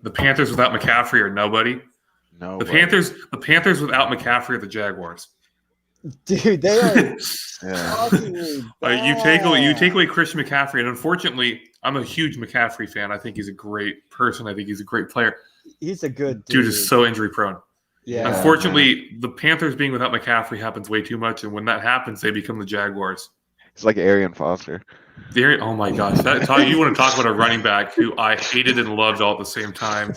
the Panthers without McCaffrey are nobody. No. The Panthers without McCaffrey are the Jaguars. Dude, they are Yeah. shockingly bad. You take away Christian McCaffrey, and unfortunately, I'm a huge McCaffrey fan. I think he's a great person. I think he's a great player. He's a good dude. Dude is so injury prone. Yeah. Unfortunately, the Panthers being without McCaffrey happens way too much, and when that happens, they become the Jaguars. It's like Arian Foster. Oh my gosh! You want to talk about a running back who I hated and loved all at the same time?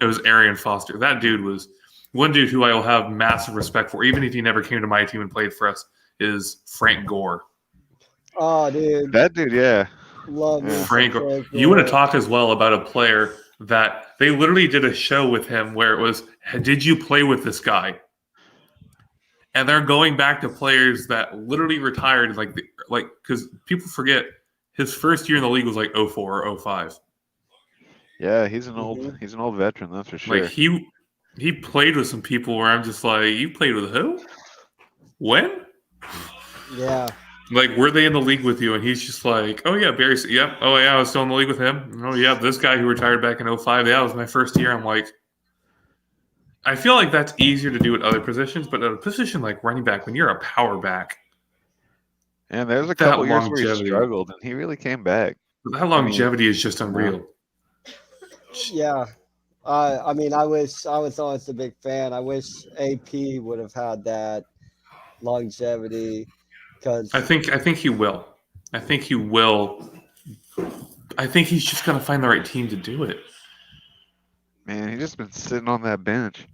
It was Adrian Foster. That dude was one dude who I will have massive respect for, even if he never came to my team and played for us. Is Frank Gore. Oh, dude. That dude, yeah. Love me Frank some Gore. Frank You want to Gore. talk as well about a player that they literally did a show with him where it was, did you play with this guy? And they're going back to players that literally retired, like because people forget his first year in the league was like 04 or 05. Yeah, he's an old veteran, that's for sure. Like he played with some people where I'm just like, you played with who? When? Yeah. Like, were they in the league with you? And he's just like, oh yeah, Barry. Yep. Oh yeah, I was still in the league with him. Oh yeah, this guy who retired back in 05. Yeah, it was my first year. I'm like, I feel like that's easier to do at other positions, but at a position like running back, when you're a power back, and there's a that couple years where he longevity. struggled, and he really came back. that longevity is just unreal. Yeah. I mean, I was always a big fan. I wish AP would have had that longevity because I think he will. I think he will. I think he's just gonna find the right team to do it. Man, he's just been sitting on that bench.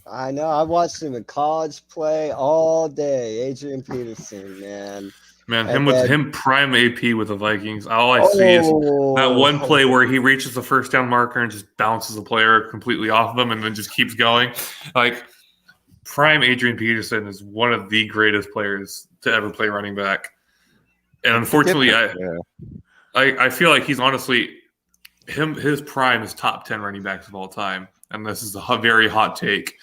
I know I watched him in college play all day. Adrian Peterson, man. Man, And him prime AP with the Vikings. All I see is that one play where he reaches the first down marker and just bounces a player completely off of him and then just keeps going. Like, prime Adrian Peterson is one of the greatest players to ever play running back. And unfortunately, I feel like he's honestly his prime is top 10 running backs of all time. And this is a very hot take.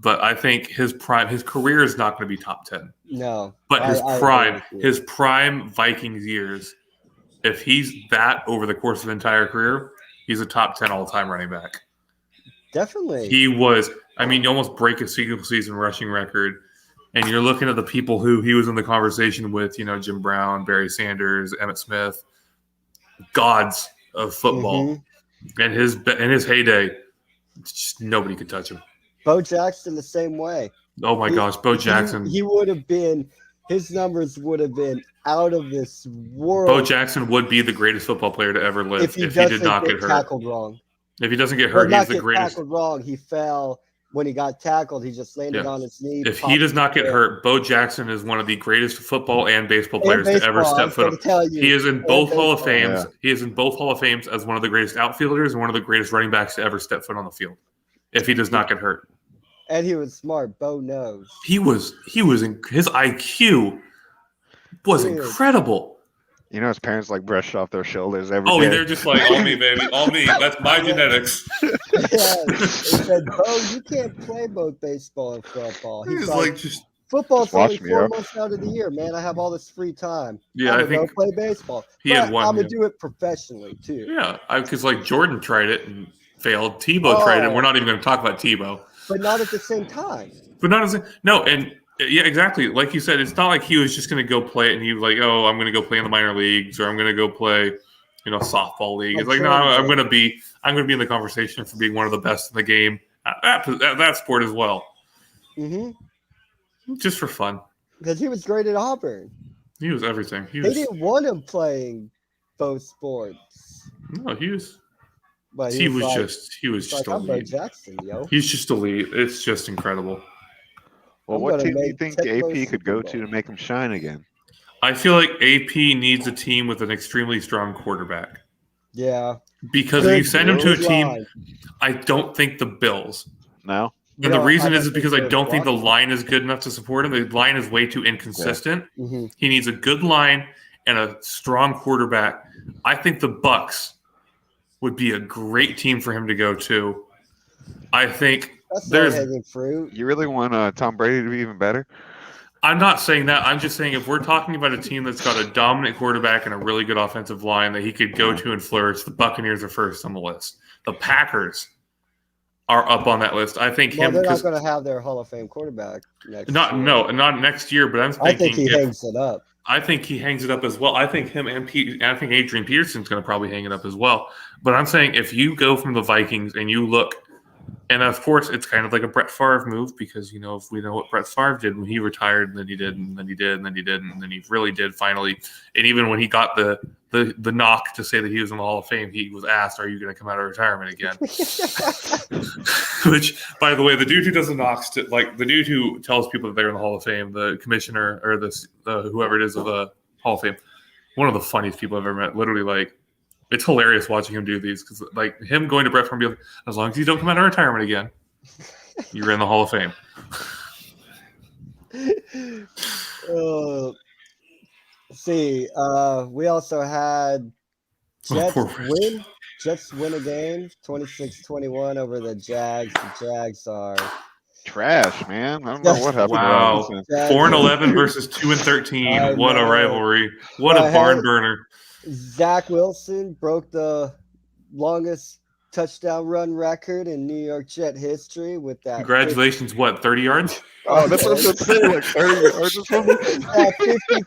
But I think his career is not going to be top 10. No. But I his prime Vikings years, if he's that over the course of his entire career, he's a top 10 all-time running back. Definitely. He was, I mean, you almost break a single season rushing record, and you're looking at the people who he was in the conversation with, Jim Brown, Barry Sanders, Emmitt Smith, gods of football. Mm-hmm. And in his heyday, just nobody could touch him. Bo Jackson the same way. Oh my gosh, Bo Jackson. He would have been, his numbers would have been out of this world. Bo Jackson would be the greatest football player to ever live if he did not get hurt. Tackled wrong. If he doesn't get hurt, he's the greatest. Tackled wrong. He fell when he got tackled. He just landed on his knee. If he does not get hurt, Bo Jackson is one of the greatest football and baseball players to ever step foot on. He is in both Hall of Fames. Yeah. He is in both Hall of Fames as one of the greatest outfielders and one of the greatest running backs to ever step foot on the field. If he does not get hurt. And he was smart. Bo knows. He was in his IQ was incredible. His parents brushed off their shoulders every day. Oh, they're just like, all me, baby, all me. That's my genetics. Yeah, they said, Bo, you can't play both baseball and football. He's like football's only 4 months out of the year, man. I have all this free time. Yeah, I think play baseball. I'm gonna do it professionally too. Yeah, because Jordan tried it and failed. Tebow tried it. We're not even going to talk about Tebow. But not at the same time. Yeah, exactly. Like you said, it's not like he was just going to go play it and he was like, oh, I'm going to go play in the minor leagues or I'm going to go play, softball league. It's like, no, I'm going to be in the conversation for being one of the best in the game at that sport as well. Mm-hmm. Just for fun. Because he was great at Auburn. He was everything. They didn't want him playing both sports. No, he was. But he was just elite. Jackson, yo. He's just elite. It's just incredible. Well, what team do you think AP could go to make him shine again? I feel like AP needs a team with an extremely strong quarterback. Yeah. Because if you send him to a team, I don't think the Bills. No. And the reason is because I don't think the line is good enough to support him. The line is way too inconsistent. Yeah. Mm-hmm. He needs a good line and a strong quarterback. I think the Bucs would be a great team for him to go to. I think there's fruit. You really want Tom Brady to be even better? I'm not saying that. I'm just saying if we're talking about a team that's got a dominant quarterback and a really good offensive line that he could go to and flourish, the Buccaneers are first on the list. The Packers, are up on that list. I think Well, him they're not because going to have their Hall of Fame quarterback next not year. no, not next year, but I'm I think thinking he hangs it up. I think he hangs it up as well. I think him and I think Adrian Peterson's going to probably hang it up as well. But I'm saying if you go from the Vikings and you look, and of course it's kind of like a Brett Favre move because if we know what Brett Favre did when he retired, and then he did, and then he did, and then he did, and then he really did finally. And even when he got the knock to say that he was in the Hall of Fame, he was asked, "Are you going to come out of retirement again?" Which, by the way, the dude who does the knocks, like the dude who tells people that they're in the Hall of Fame, the commissioner or the whoever it is of the Hall of Fame, one of the funniest people I've ever met. Literally, like, it's hilarious watching him do these because, like, him going to Brett Favre and be like, as long as you don't come out of retirement again, you're in the Hall of Fame. We also had Jets poor Rich. Jets win a game, 26-21 over the Jags. The Jags are trash, man. I don't know what happened. Wow, around 4-11 versus 2-13. What a rivalry! What a barn burner! Zach Wilson broke the longest touchdown run record in New York Jet history with that. Congratulations! 30 yards? Oh, that's what I'm saying. Like 30 yards or something. That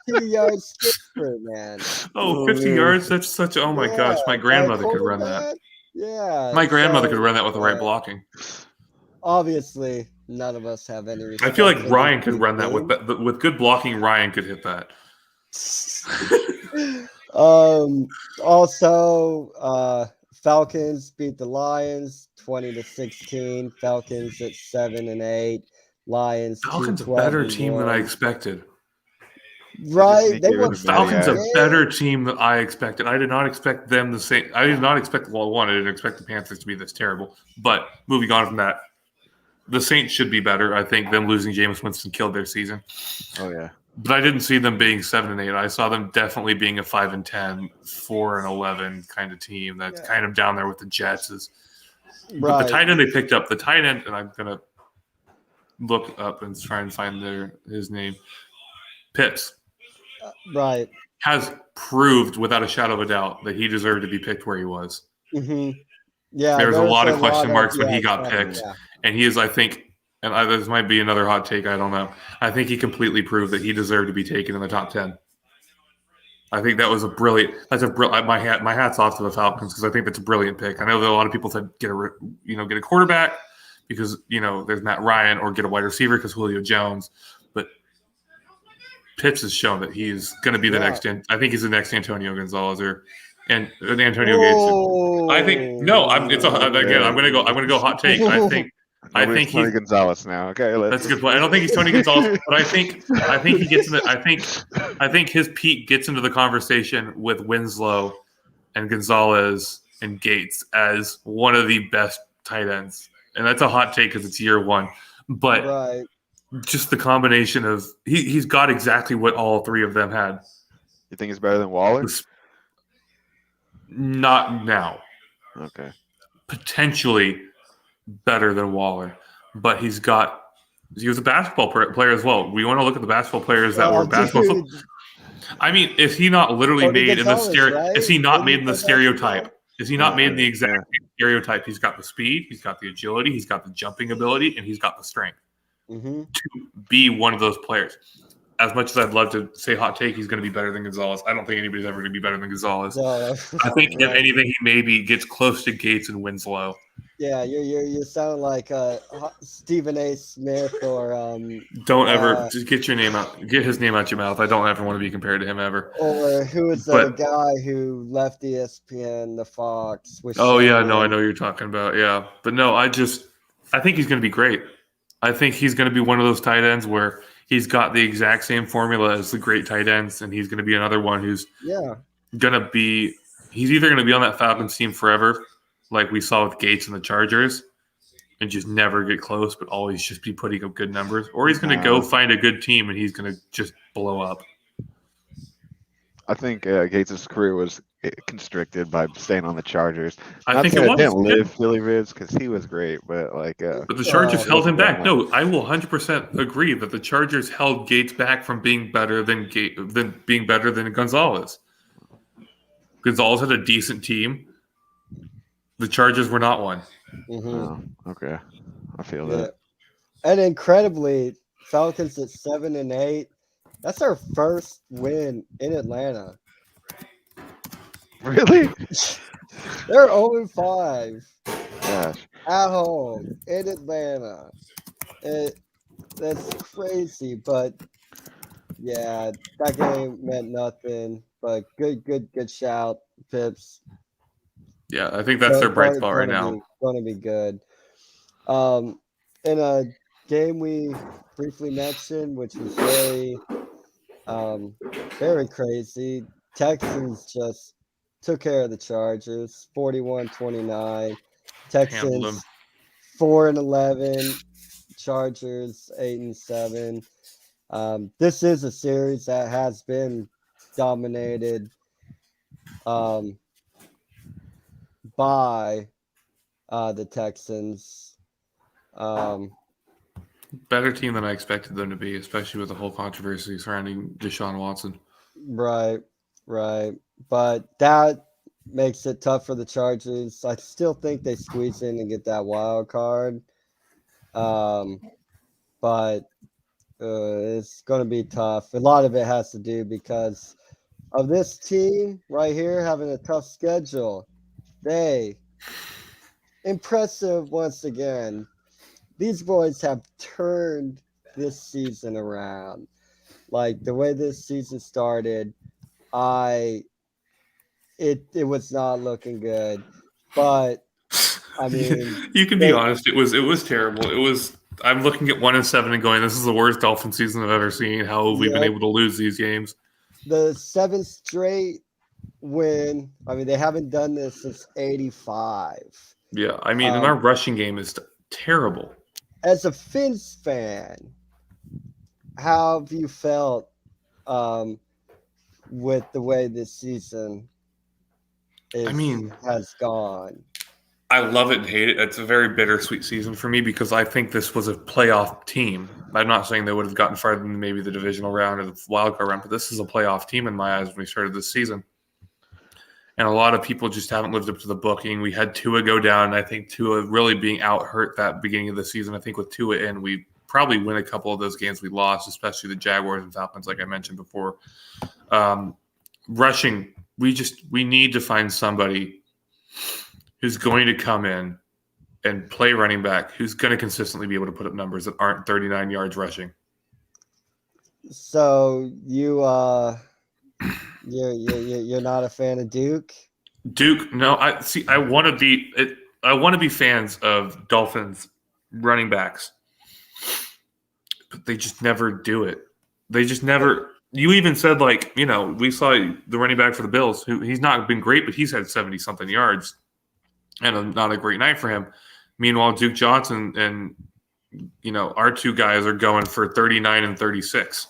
52-yard skip sprint, man. Oh, 50 yards? That's such. Oh my gosh! My grandmother could run that. Yeah. My grandmother could run that with the right blocking. Obviously, none of us have any respect. I feel like Ryan could run that with good blocking. Ryan could hit that. Also, Falcons beat the Lions 20-16. Falcons at 7-8. Lions. Falcons a better team than I expected. Right, they were Falcons a better team than I expected. I did not expect them the same. I did not expect I didn't expect the Panthers to be this terrible. But moving on from that, the Saints should be better. I think them losing Jameis Winston killed their season. Oh yeah. But I didn't see them being 7-8. I saw them definitely being a 5-10, 4-11 kind of team. That's kind of down there with the Jets. But the tight end they picked up, and I'm gonna look up and try and find his name. Pitts. Right. Has proved without a shadow of a doubt that he deserved to be picked where he was. Mm-hmm. Yeah. There was a lot of question marks when he got picked. Yeah. And he is, I think, and this might be another hot take, I don't know. I think he completely proved that he deserved to be taken in the top 10. I think that was my hat's off to the Falcons because I think that's a brilliant pick. I know that a lot of people said get a quarterback because there's Matt Ryan, or get a wide receiver because Julio Jones, but Pitts has shown that he's going to be the next. I think he's the next Antonio Gonzalez and Antonio Gates. I think no. I'm going to go hot take. I think Tony Gonzalez now. Okay, that's a good point. I don't think he's Tony Gonzalez, but I think he gets in I think his peak gets into the conversation with Winslow and Gonzalez and Gates as one of the best tight ends, and that's a hot take because it's year one. But just the combination of he's got exactly what all three of them had. You think he's better than Waller? Not now. Okay. Potentially better than Waller, but he was a basketball player as well. We want to look at the basketball players that were basketball. I mean, is he not literally made in the stereotype? Is he not made in the stereotype? Is he not made in the exact stereotype? He's got the speed, he's got the agility, he's got the jumping ability, and he's got the strength to be one of those players. As much as I'd love to say hot take, he's going to be better than Gonzalez. I don't think anybody's ever going to be better than Gonzalez. No. I think if anything, he maybe gets close to Gates and Winslow. Yeah, you sound like Stephen A. Smith or don't ever just get his name out your mouth. I don't ever want to be compared to him ever. Or who is the guy who left ESPN, the Fox? I know who you're talking about. Yeah, but no, I think he's going to be great. I think he's going to be one of those tight ends where he's got the exact same formula as the great tight ends, and he's going to be another one who's going to be – he's either going to be on that Falcons team forever, like we saw with Gates and the Chargers, and just never get close but always just be putting up good numbers, or he's going to go find a good team and he's going to just blow up. I think Gates' career was constricted by staying on the Chargers. I think it was. Didn't live Philly Ribs because he was great, but but the Chargers held him back. No, I will 100% agree that the Chargers held Gates back from being better than Gonzalez. Gonzalez had a decent team. The Chargers were not one. Mm-hmm. Oh, okay. I feel Yeah. that. And incredibly, Falcons at 7-8. That's our first win in Atlanta. Really? They're 0-5 Gosh. at home in Atlanta. That's crazy, but yeah, that game meant nothing. But good shout, Pips. Yeah, I think that's their bright spot right now. Going to be good. In a game we briefly mentioned, which was very crazy. Texans just took care of the Chargers, 41-29. Handled them. Texans 4-11. Chargers 8-7. This is a series that has been dominated by the Texans. Better team than I expected them to be, especially with the whole controversy surrounding Deshaun Watson. Right. But that makes it tough for the Chargers. I still think they squeeze in and get that wild card. But it's going to be tough. A lot of it has to do because of this team right here having a tough schedule. Impressive once again. These boys have turned this season around. Like the way this season started, it was not looking good. But I mean, you can be honest. It was terrible. I'm looking at 1-7 and going, this is the worst Dolphin season I've ever seen. How have we been able to lose these games? The 7th straight win. I mean, they haven't done this since '85. Yeah, I mean, and our rushing game is terrible. As a Fins fan, how have you felt with the way this season has gone? I love it and hate it. It's a very bittersweet season for me because I think this was a playoff team. I'm not saying they would have gotten farther than maybe the divisional round or the wildcard round, but this is a playoff team in my eyes when we started this season. And a lot of people just haven't lived up to the booking. We had Tua go down, and I think Tua really being out hurt that beginning of the season. I think with Tua in, we probably win a couple of those games we lost, especially the Jaguars and Falcons, like I mentioned before. Rushing, we need to find somebody who's going to come in and play running back, who's going to consistently be able to put up numbers that aren't 39 yards rushing. So you're not a fan of Duke? Duke, no. I want to be fans of Dolphins running backs, but they just never do it. They just never. You even said, like, we saw the running back for the Bills, who he's not been great, but he's had 70-something yards. And not a great night for him. Meanwhile, Duke Johnson and, our two guys are going for 39 and 36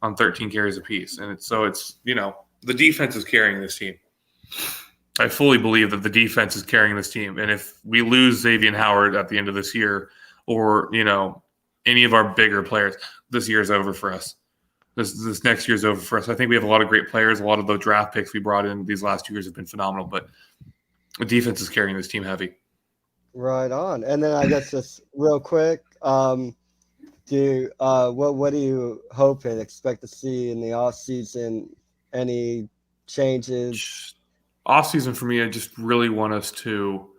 on 13 carries apiece. And it's the defense is carrying this team. I fully believe that the defense is carrying this team. And if we lose Xavier Howard at the end of this year or, any of our bigger players, this year is over for us. This next year is over for us. I think we have a lot of great players. A lot of the draft picks we brought in these last 2 years have been phenomenal, but the defense is carrying this team heavy. Right on. And then I guess just real quick, what do you hope and expect to see in the offseason? Any changes? Offseason for me, I just really want us to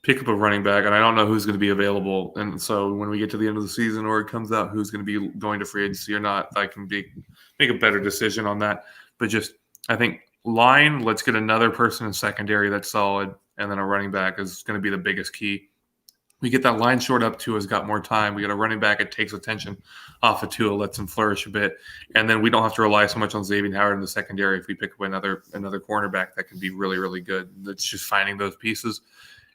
pick up a running back, and I don't know who's going to be available. And so when we get to the end of the season or it comes out who's going to be going to free agency or not, I can make a better decision on that. But I think line, let's get another person in secondary that's solid. And then a running back is going to be the biggest key. We get that line short up. Tua's got more time. We got a running back. It takes attention off of Tua, lets him flourish a bit. And then we don't have to rely so much on Xavier Howard in the secondary if we pick up another cornerback that can be really, really good. It's just finding those pieces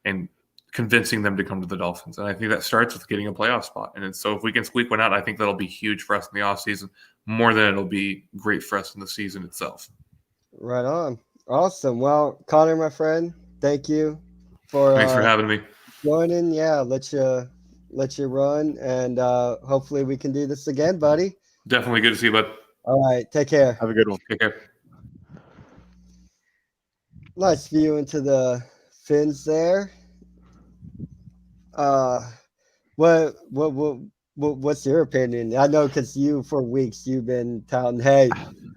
and convincing them to come to the Dolphins. And I think that starts with getting a playoff spot. And so if we can squeak one out, I think that'll be huge for us in the offseason, more than it'll be great for us in the season itself. Right on. Awesome. Well, Connor, my friend, thanks for having me. Joining. Yeah, let you run, and hopefully we can do this again, buddy. Definitely good to see you, bud. All right, take care. Have a good one. Take care. Nice view into the Fins there. Uh, what's your opinion? I know because for weeks you've been touting, hey,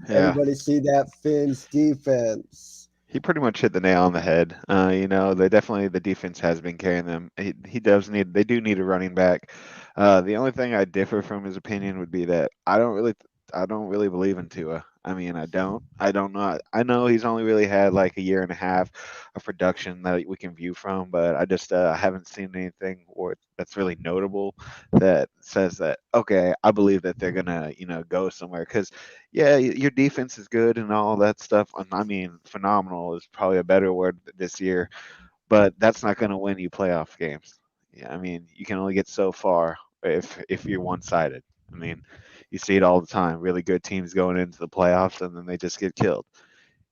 Yeah. everybody see that Finn's defense. He pretty much hit the nail on the head. They definitely the defense has been carrying them. They do need a running back. The only thing I differ from his opinion would be that I don't really believe in Tua. I mean, I don't know. I know he's only really had like a year and a half of production that we can view from, but I just haven't seen anything or that's really notable that says that okay, I believe that they're gonna go somewhere because yeah, your defense is good and all that stuff. I mean, phenomenal is probably a better word this year, but that's not going to win you playoff games. Yeah, I mean, you can only get so far if you're one-sided. I mean, you see it all the time. Really good teams going into the playoffs and then they just get killed.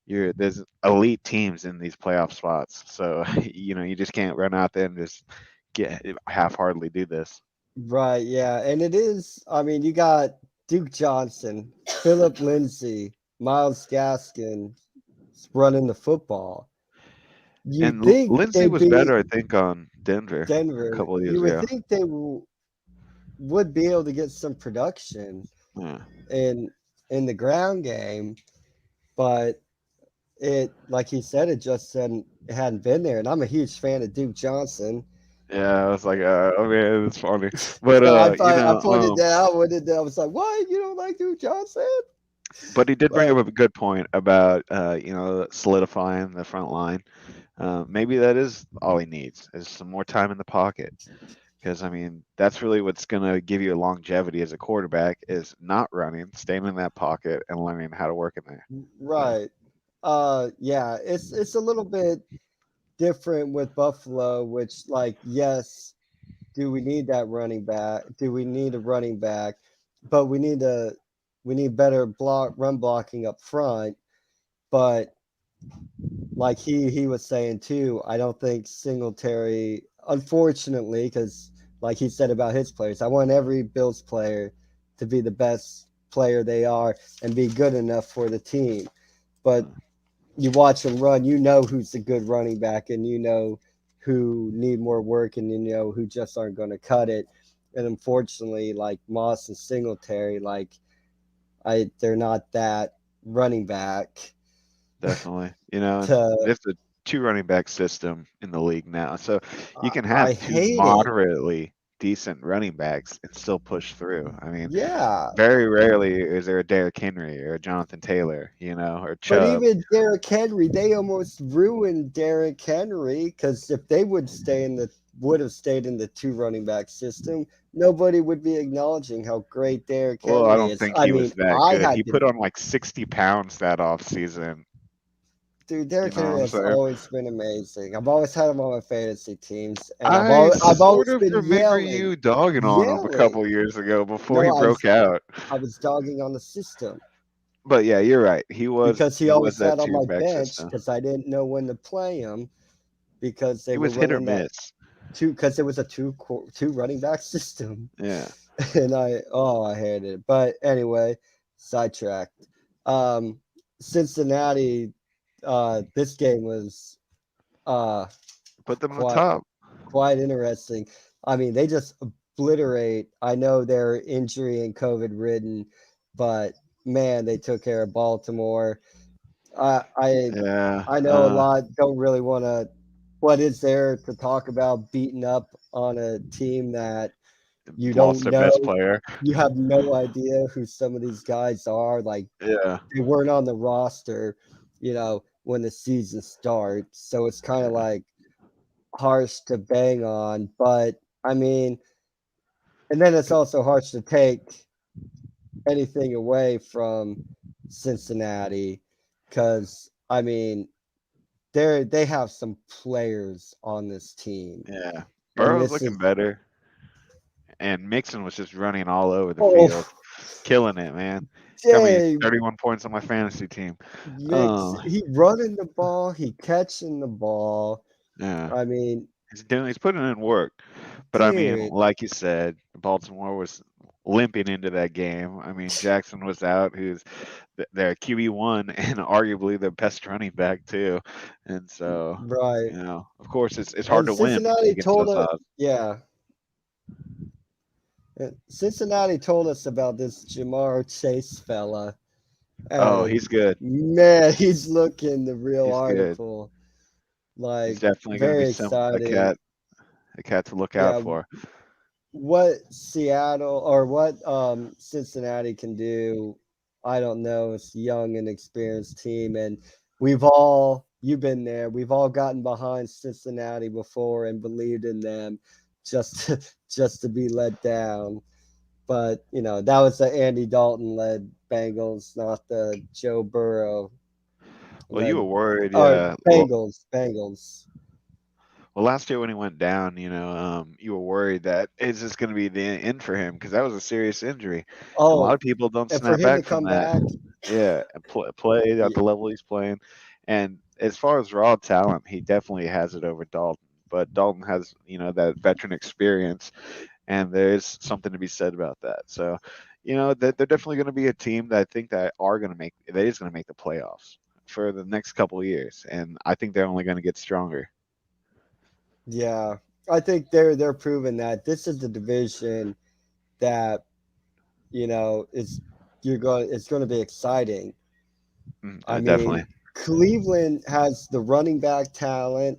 There's elite teams in these playoff spots, so you just can't run out there and just get half-heartedly do this. Right, yeah. And it is, I mean, you got Duke Johnson, Philip Lindsay, Miles Gaskin running the football. You And think Lindsey they'd was be better, I think, on Denver a Denver. couple of years You would ago. think they would be able to get some production Yeah. in the ground game, but like he said, it hadn't been there. And I'm a huge fan of Duke Johnson. Yeah, I was like, oh man, it's funny, but I pointed that out when I was like, "What? You don't like Duke Johnson?" but he did bring But up a good point about solidifying the front line. Maybe that is all he needs is some more time in the pocket. Because I mean, that's really what's gonna give you longevity as a quarterback is not running, staying in that pocket, and learning how to work in there. So right, yeah, it's a little bit different with Buffalo, which like yes, do we need that running back? Do we need a running back? But we need better run blocking up front. But like he was saying too, I don't think Singletary, unfortunately, because like he said about his players, I want every Bills player to be the best player they are and be good enough for the team. But you watch them run, you know who's a good running back, and you know who need more work, and you know who just aren't going to cut it. And unfortunately, like Moss and Singletary, like they're not that running back definitely, and to there's a two running back system in the league now, so you can I have two hate it. moderately decent running backs and still push through. I mean, Yeah. very rarely is there a Derrick Henry or a Jonathan Taylor, or But Chubb. even Derrick Henry, they almost ruined Derrick Henry because if they would have stayed in the two running back system, nobody would be acknowledging how great Derrick Well, I Henry don't is. think I he mean, was that I good. had He to put on like 60 pounds that off season. dude, You Derrick know what Henry I'm has saying? always been amazing. I've always had him on my fantasy teams, and I I've sort always of been remember you dogging on him a yelling. couple years ago before No, he broke out. I was dogging on the system But yeah, you're right. He was because he he was always that sat on two my back bench system. because I didn't know when to play him because they It were was hit or running that miss. because it was a two running back system, Yeah. and I hated it. But anyway, sidetracked. Um, Cincinnati, this game was uh Put them on the quite top. quite interesting. I mean, they just obliterate. I know they're injury and COVID ridden, but man, they took care of Baltimore. I I Yeah. I know a lot don't really want to. What is there to talk about beating up on a team that you Lost don't their know? best player. You have no idea who some of these guys are. Like Yeah. they weren't on the roster, when the season starts. So it's kind of Yeah. like harsh to bang on. But I mean, and then it's also harsh to take anything away from Cincinnati because I mean they have some players on this team, Yeah. and Burrow's this looking is better. And Mixon was just running all over the oh field. Killing it, man. Got me dang 31 points on my fantasy team. mix he running the ball, he catching the ball. Yeah. I mean, He's putting in work. But I mean, dude, like you said, Baltimore was limping into that game. I mean, Jackson was out, who's their QB1 and arguably their best running back too. And so, Right. of course, it's hard And to win Cincinnati against told those us, odds. yeah. Cincinnati told us about this Jamar Chase fella. Oh, And he's good. man, he's looking the real He's good. article. He's Like, definitely going to be very some exciting. a cat to look out Yeah, for. what Seattle or what Cincinnati can do, I don't know. It's a young and experienced team, and you've been there. We've all gotten behind Cincinnati before and believed in them, just to be let down. But that was the Andy Dalton led Bengals, not the Joe Burrow Well, you were led worried, or yeah. Bengals. Well, last year when he went down, you were worried that is this going to be the end for him because that was a serious injury, and a lot Oh, of people don't and for snap him to back from come that. back, Yeah, and play at y- the level he's playing, and as far as raw talent, he definitely has it over Dalton. But Dalton has, that veteran experience, and there's something to be said about that. So, they're definitely going to be a team that I think that is going to make the playoffs for the next couple of years, and I think they're only going to get stronger. yeah, I think they're proving that this is the division that is it's going to be exciting. I Definitely. mean, Cleveland has the running back talent.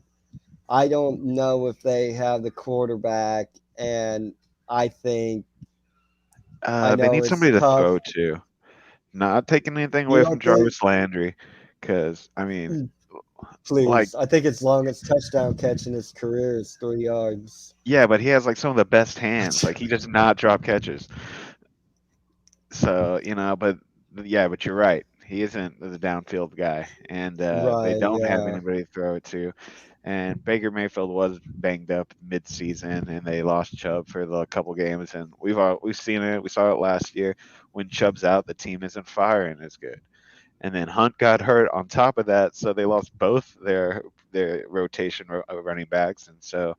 I don't know if they have the quarterback, and I think I They know need it's somebody to tough. throw to. Not taking anything You away from don't think? Jarvis Landry, because I mean, like, Please, I think its longest touchdown catch in his career is 3 yards. yeah, but he has like some of the best hands. Like he does not drop catches. So but yeah, but you're right. He isn't the downfield guy, and they Right? don't have Yeah. anybody to throw it to. And Baker Mayfield was banged up mid-season, and they lost Chubb for the couple games. And we've seen it. We saw it last year. When Chubb's out, the team isn't firing as good. And then Hunt got hurt on top of that, so they lost both their rotation running backs, and so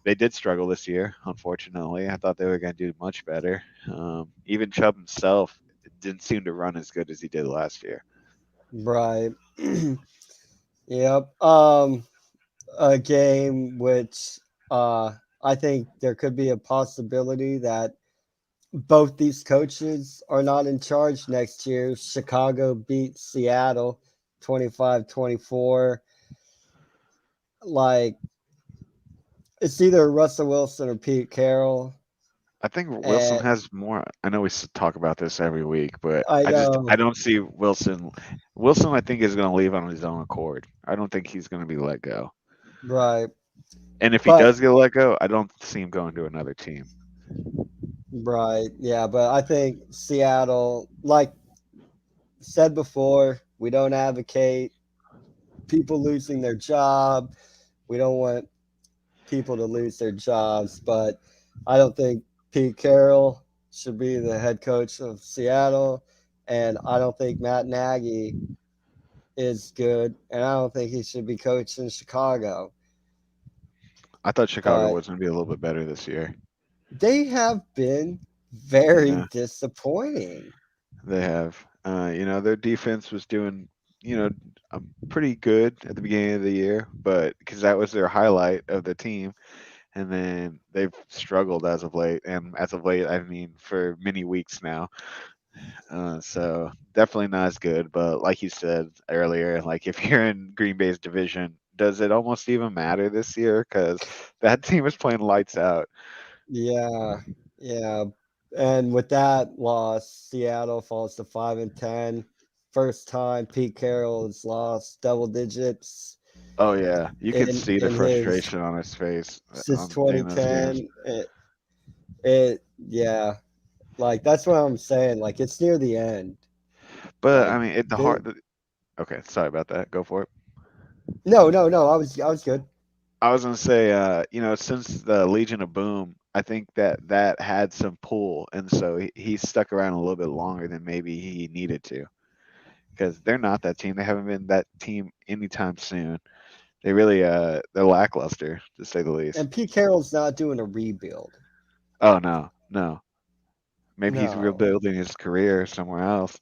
they did struggle this year. Unfortunately, I thought they were going to do much better. Even Chubb himself didn't seem to run as good as he did last year. Right. Yep. A game which I think there could be a possibility that both these coaches are not in charge next year. Chicago beat Seattle 25-24. Like, it's either Russell Wilson or Pete Carroll. I think Wilson And has more. I know we talk about this every week, but I I know, don't see Wilson. Wilson, I think, is going to leave on his own accord. I don't think he's going to be let go. right. And if he But does get let go, I don't see him going to another team. right, yeah, but I think Seattle, like said before, we don't advocate people losing their job. We don't want people to lose their jobs, but I don't think Pete Carroll should be the head coach of Seattle, and I don't think Matt Nagy is good, and I don't think he should be coaching Chicago. I thought Chicago But was going to be a little bit better this year. they have been very Yeah. disappointing. They have. Their defense was doing, pretty good at the beginning of the year, but because that was their highlight of the team, and then they've struggled as of late, and as of late, I mean, for many weeks now. So definitely not as good. But like you said earlier, like if you're in Green Bay's division, does it almost even matter this year? Because that team is playing lights out. Yeah, yeah. And with that loss, Seattle falls to 5-10. First time Pete Carroll has lost double digits Oh yeah, you could in see the in his frustration on his face since in those games. 2010. Yeah, like that's what I'm saying. Like it's near the end. But Like I mean, it the the hard. Okay, sorry about that. Go for it. no, no, no. I was good. I was gonna say, since the Legion of Boom, I think that had some pull, and so he stuck around a little bit longer than maybe he needed to, because they're not that team. They haven't been that team anytime soon. They really, they're lackluster to say the least. And Pete Carroll's not doing a rebuild. Oh no, no. Maybe he's No. rebuilding his career somewhere else.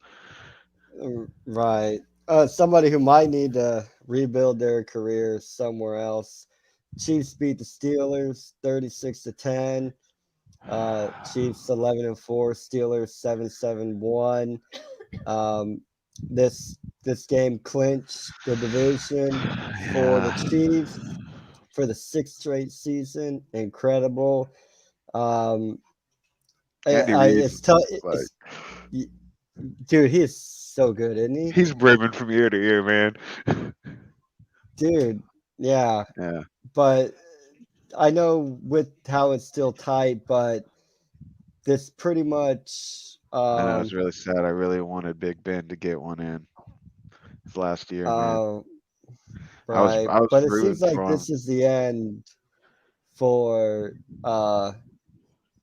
Right. Somebody who might need to rebuild their career somewhere else. Chiefs beat the Steelers 36-10. Chiefs 11-4. Steelers 7-1. This game clinched the division for the Yeah. Chiefs for the 6th straight season. Incredible. Um, Andy Reid, it's tough. like, Dude, he is so good, isn't he? he's brimming from ear to ear, man. Dude, yeah. Yeah. But I know with how it's still tight, but this pretty much I know it's really sad. I really wanted Big Ben to get one in his last year, man. uh I right. was But it seems rooting like for him this is the end for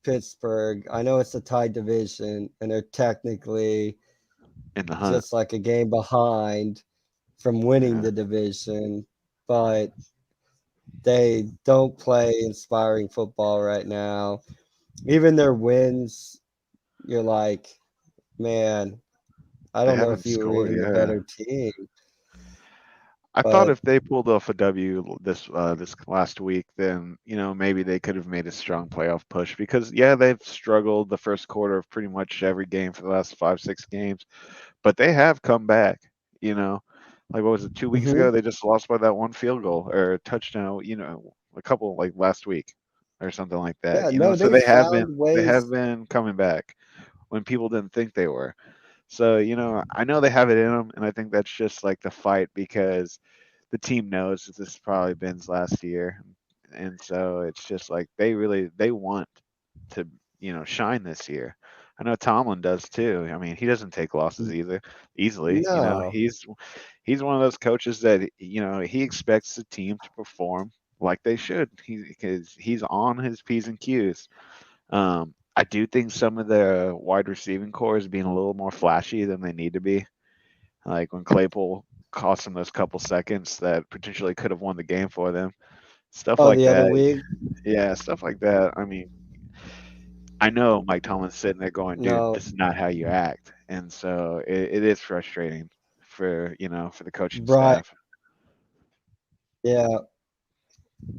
Pittsburgh. I know it's a tied division and they're technically in the hunt. just like a game behind from winning Yeah. the division, but they don't play inspiring football right now. Even their wins, you're like, man, I They don't know haven't if you were scored, even a yeah. better team, I thought but if they pulled off a W this last week, then maybe they could have made a strong playoff push because yeah, they've struggled the first quarter of pretty much every game for the last 5-6 games, but they have come back. You know, like what was it 2 weeks mhm. ago? They just lost by that one field goal or a touchdown. A couple like last week or something like that. Yeah, no, So they found they have ways. been coming back when people didn't think they were. So, I know they have it in them, and I think that's just like the fight because the team knows that this is probably Ben's last year, and so it's just like they want to shine this year. I know Tomlin does too. I mean, he doesn't take losses either easily. No, He's one of those coaches that he expects the team to perform like they should. Because he's on his P's and Q's. I do think some of the wide receiving core is being a little more flashy than they need to be. Like when Claypool cost them those couple seconds that potentially could have won the game for them. Stuff oh, like the other that. week, Yeah, stuff like that. I mean, I know Mike Tomlin's sitting there going, dude, no, this is not how you act. And so it is frustrating for the coaching right? staff. Yeah,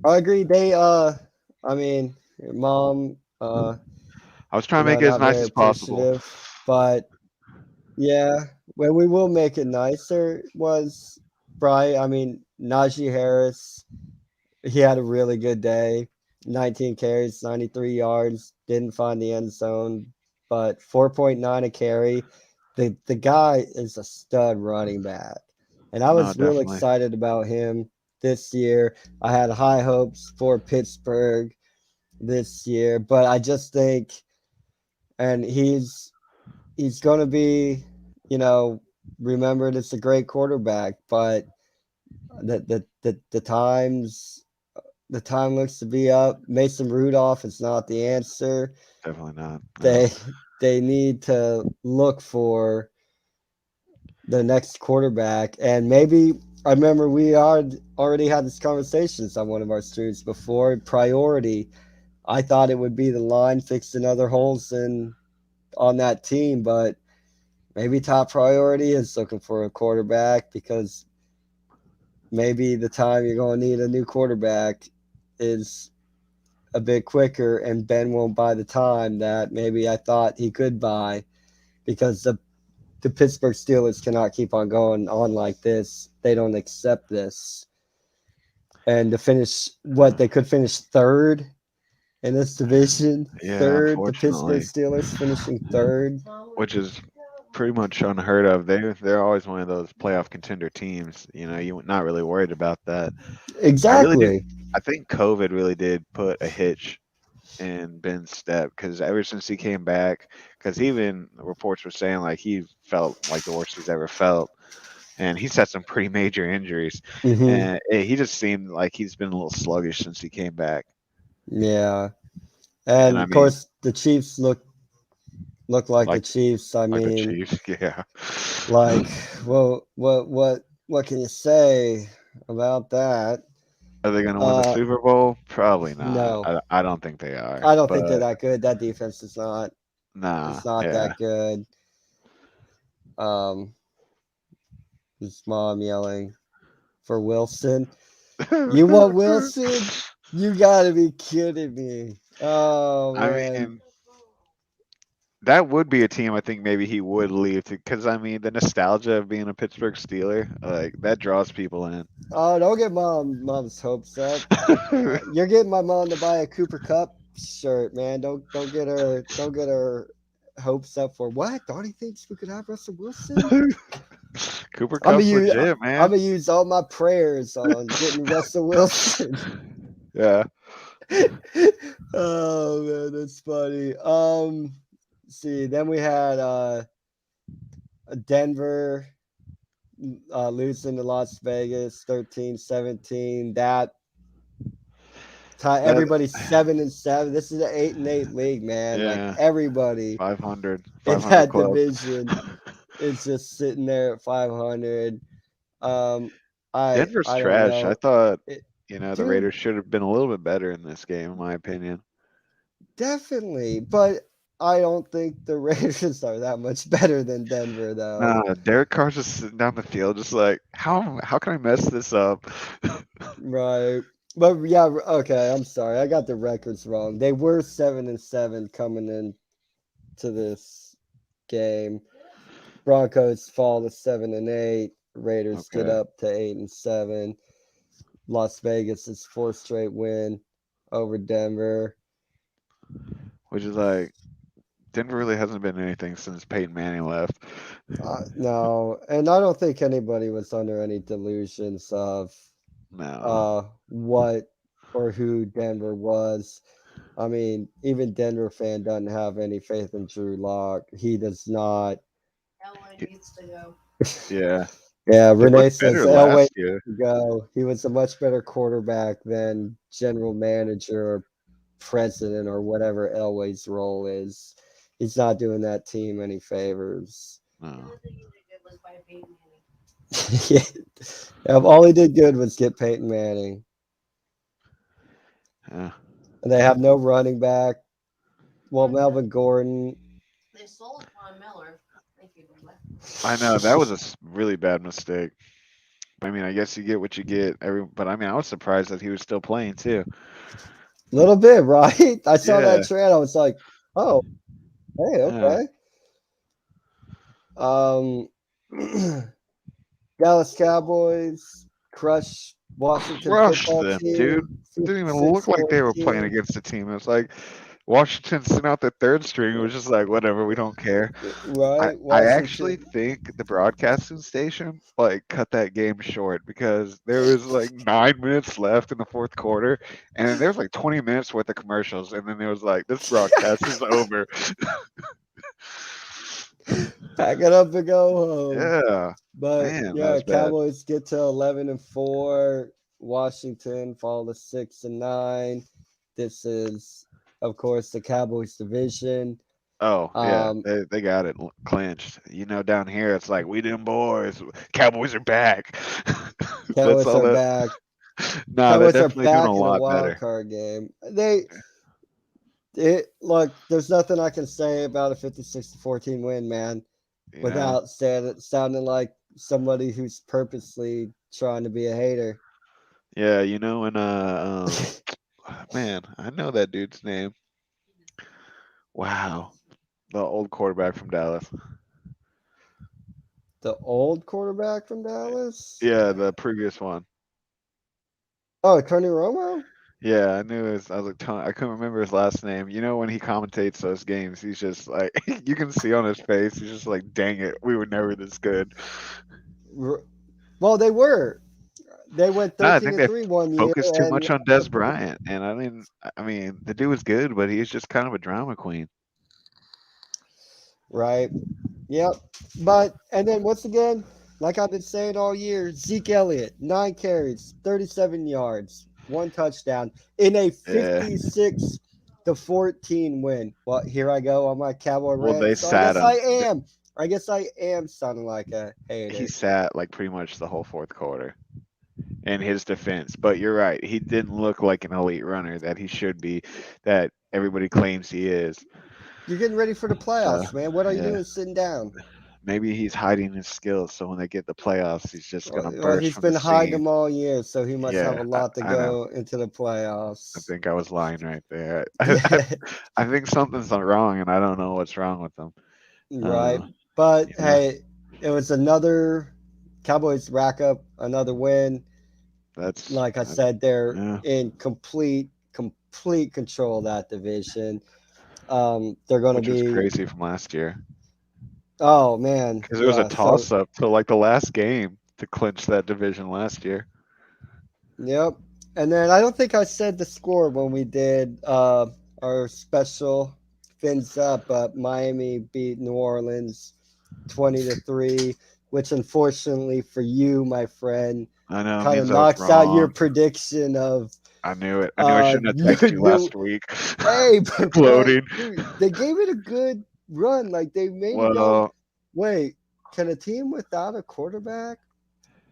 I agree. I mean, your mom, I was trying to make it as not nice very as possible. appreciative, but yeah, when we will make it nicer was Bry. I mean, Najee Harris, he had a really good day. 19 carries, 93 yards, didn't find the end zone, but 4.9 a carry. The guy is a stud running back. And I No, was real definitely. excited about him this year. I had high hopes for Pittsburgh this year, but I just think and he's going to be, you know, remembered as a great quarterback, but the time looks to be up. Mason Rudolph is not the answer. Definitely not. No. They they need to look for the next quarterback, and maybe I remember we already had this conversation on one of our streams before. Priority, I thought it would be the line fixing other holes on that team, but maybe top priority is looking for a quarterback because maybe the time you're going to need a new quarterback is a bit quicker, and Ben won't buy the time that maybe I thought he could buy because the Pittsburgh Steelers cannot keep on going on like this. They don't accept this. And to finish what they could finish third in this division, Yeah, third, the Pittsburgh unfortunately, Steelers finishing third. which is pretty much unheard of. They're always one of those playoff contender teams. You're not really worried about that. I really do. Exactly. I think COVID really did put a hitch in Ben's step because ever since he came back, because even reports were saying like he felt like the worst he's ever felt, and he's had some pretty major injuries, Mm-hmm. and he just seemed like he's been a little sluggish since he came back. Yeah. And And I of mean, course the Chiefs look like the like Chiefs. I the mean, Chiefs, yeah. like, well, what can you say about that? Are they going to win the Uh, Super Bowl? Probably not. no, I don't think they are. I don't think they're But that good. That defense is not. Nah, It's not yeah. that good. Um, his mom yelling for Wilson. You want Wilson? You gotta be kidding me. Oh I man. mean, that would be a team I think maybe he would leave to, because I mean the nostalgia of being a Pittsburgh Steeler, like that draws people in. Oh, don't get mom's hopes up. You're getting my mom to buy a Cooper Cup shirt, man. Don't get her hopes up for what? Don't he thinks we could have Russell Wilson? Cooper I'm gonna Cup's use legit, I'm man. gonna use all my prayers on getting Russell Wilson. Yeah. Oh man, that's funny. See, then we had Denver losing to Las Vegas 13-17. That tie That everybody's 7-7. This is an 8-8 league, man. Like yeah. everybody 500. in 500 that club. division is just sitting there at 500. Um, Denver's I don't trash. I know. thought, It, the dude, Raiders should have been a little bit better in this game, in my opinion. definitely, but I don't think the Raiders are that much better than Denver, though. Nah, Derek Carr's just sitting down the field, just like, how can I mess this up? Right. But yeah, okay, I'm sorry. I got the records wrong. They were 7-7 coming in to this game. Broncos fall to 7-8. Raiders get Okay. up to 8-7. Las Vegas is fourth straight win over Denver. Which is like, Denver really hasn't been anything since Peyton Manning left. No, and I don't think anybody was under any delusions of No. what or who Denver was. I mean, even Denver fan doesn't have any faith in Drew Lock. He does not. Elway needs to go. Yeah. Yeah, They Renee looked says better Elway last year. to go. He was a much better quarterback than general manager or president or whatever Elway's role is. He's not doing that team any favors. The No. only thing he did good was by Peyton Manning. Yeah, all he did good was get Peyton Manning. Yeah. And they have no running back. Well, Melvin Gordon. They sold Von Miller. Thank you, Bubba. I know that was a really bad mistake. I mean, I guess you get what you get. But I mean, I was surprised that he was still playing too. Little bit, right? I saw Yeah. that trade. I was like, oh, hey, okay. Dallas Cowboys crush Washington Crushed football them, team. dude. Didn't even look like they were playing 56-14. against the team. It was like Washington sent out the third string. It was just like, whatever, we don't care. Right? I actually think the broadcasting station like cut that game short because there was like 9 minutes left in the fourth quarter, and then there was like 20 minutes worth of commercials, and then there was like, this broadcast is over. pack it up and go home. Yeah, But man, that yeah, was bad. Cowboys get to 11-4. Washington fall to 6-9. This is, of course, the Cowboys division. Oh yeah, Um, they got it clinched. Down here it's like, we them boys, Cowboys are back. That's Cowboys all are that. back. No, they're Cowboys are definitely doing back a in the lot wild better. card game. Look, there's nothing I can say about a 56-14 win, man, You know? without sounding like somebody who's purposely trying to be a hater. Yeah, and man, I know that dude's name. Wow, the old quarterback from Dallas. The old quarterback from Dallas? Yeah, the previous one. Oh, Tony Romo? Yeah, I knew his. I was like, I couldn't remember his last name. When he commentates those games, he's just like, you can see on his face, he's just like, dang it, we were never this good. Well, they were. They went No, I think they 13-3 one year. focused too and much on Des Bryant, and I mean, the dude was good, but he's just kind of a drama queen. Right. Yep. And then once again, like I've been saying all year, Zeke Elliott, 9 carries, 37 yards, 1 touchdown in a 56-14 win. Well, here I go on my Cowboy rant. Well, they so sat him. I guess I am sounding like a hater. He sat like pretty much the whole fourth quarter in his defense. But you're right, he didn't look like an elite runner that he should be, that everybody claims he is. You're getting ready for the playoffs, man. What are you Yeah, doing sitting down? maybe he's hiding his skills, so when they get the playoffs, he's just gonna Well, burst he's from the been hiding seam. them all year, so he must have Yeah, a lot to I know. go into the I playoffs. think I was lying right there. I think something's not wrong, and I don't know what's wrong with them. Right. Uh, But you know, hey, it was another Cowboys rack up another win. that's Like I said, they're yeah, in complete control of that division. They're going to which was be, crazy from last year oh man, because it was a yeah. So, toss up till like the last game to clinch that division last year. yep. And then I don't think I said the score when we did our special fins up, but Miami beat New Orleans 20-3, which unfortunately for you, my friend, I know it kind of means I was knocks out your wrong. prediction of I knew it. I knew I shouldn't have texted you new. last week. Hey, but Gloating. dude, they gave it a good run. Like they made it go. Well, Wait, can a team without a quarterback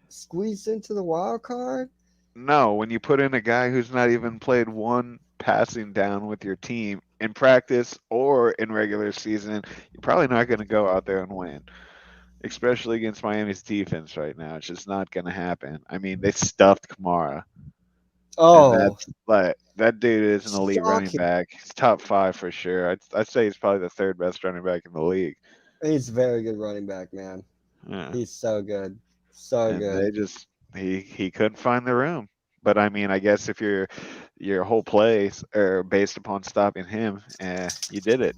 squeeze into the wild card? no, when you put in a guy who's not even played one passing down with your team in practice or in regular season, you're probably not going to go out there and win, especially against Miami's defense right now. It's just not going to happen. I mean, they stuffed Kamara, and Oh, that's like that dude is an elite running shocking! back. He's top five for sure. I'd say he's probably the third best running back in the league. He's a very good running back, man. Yeah. He's so good, so And good. they just he couldn't find the room. But I mean, I guess if your whole plays are based upon stopping him, you did it.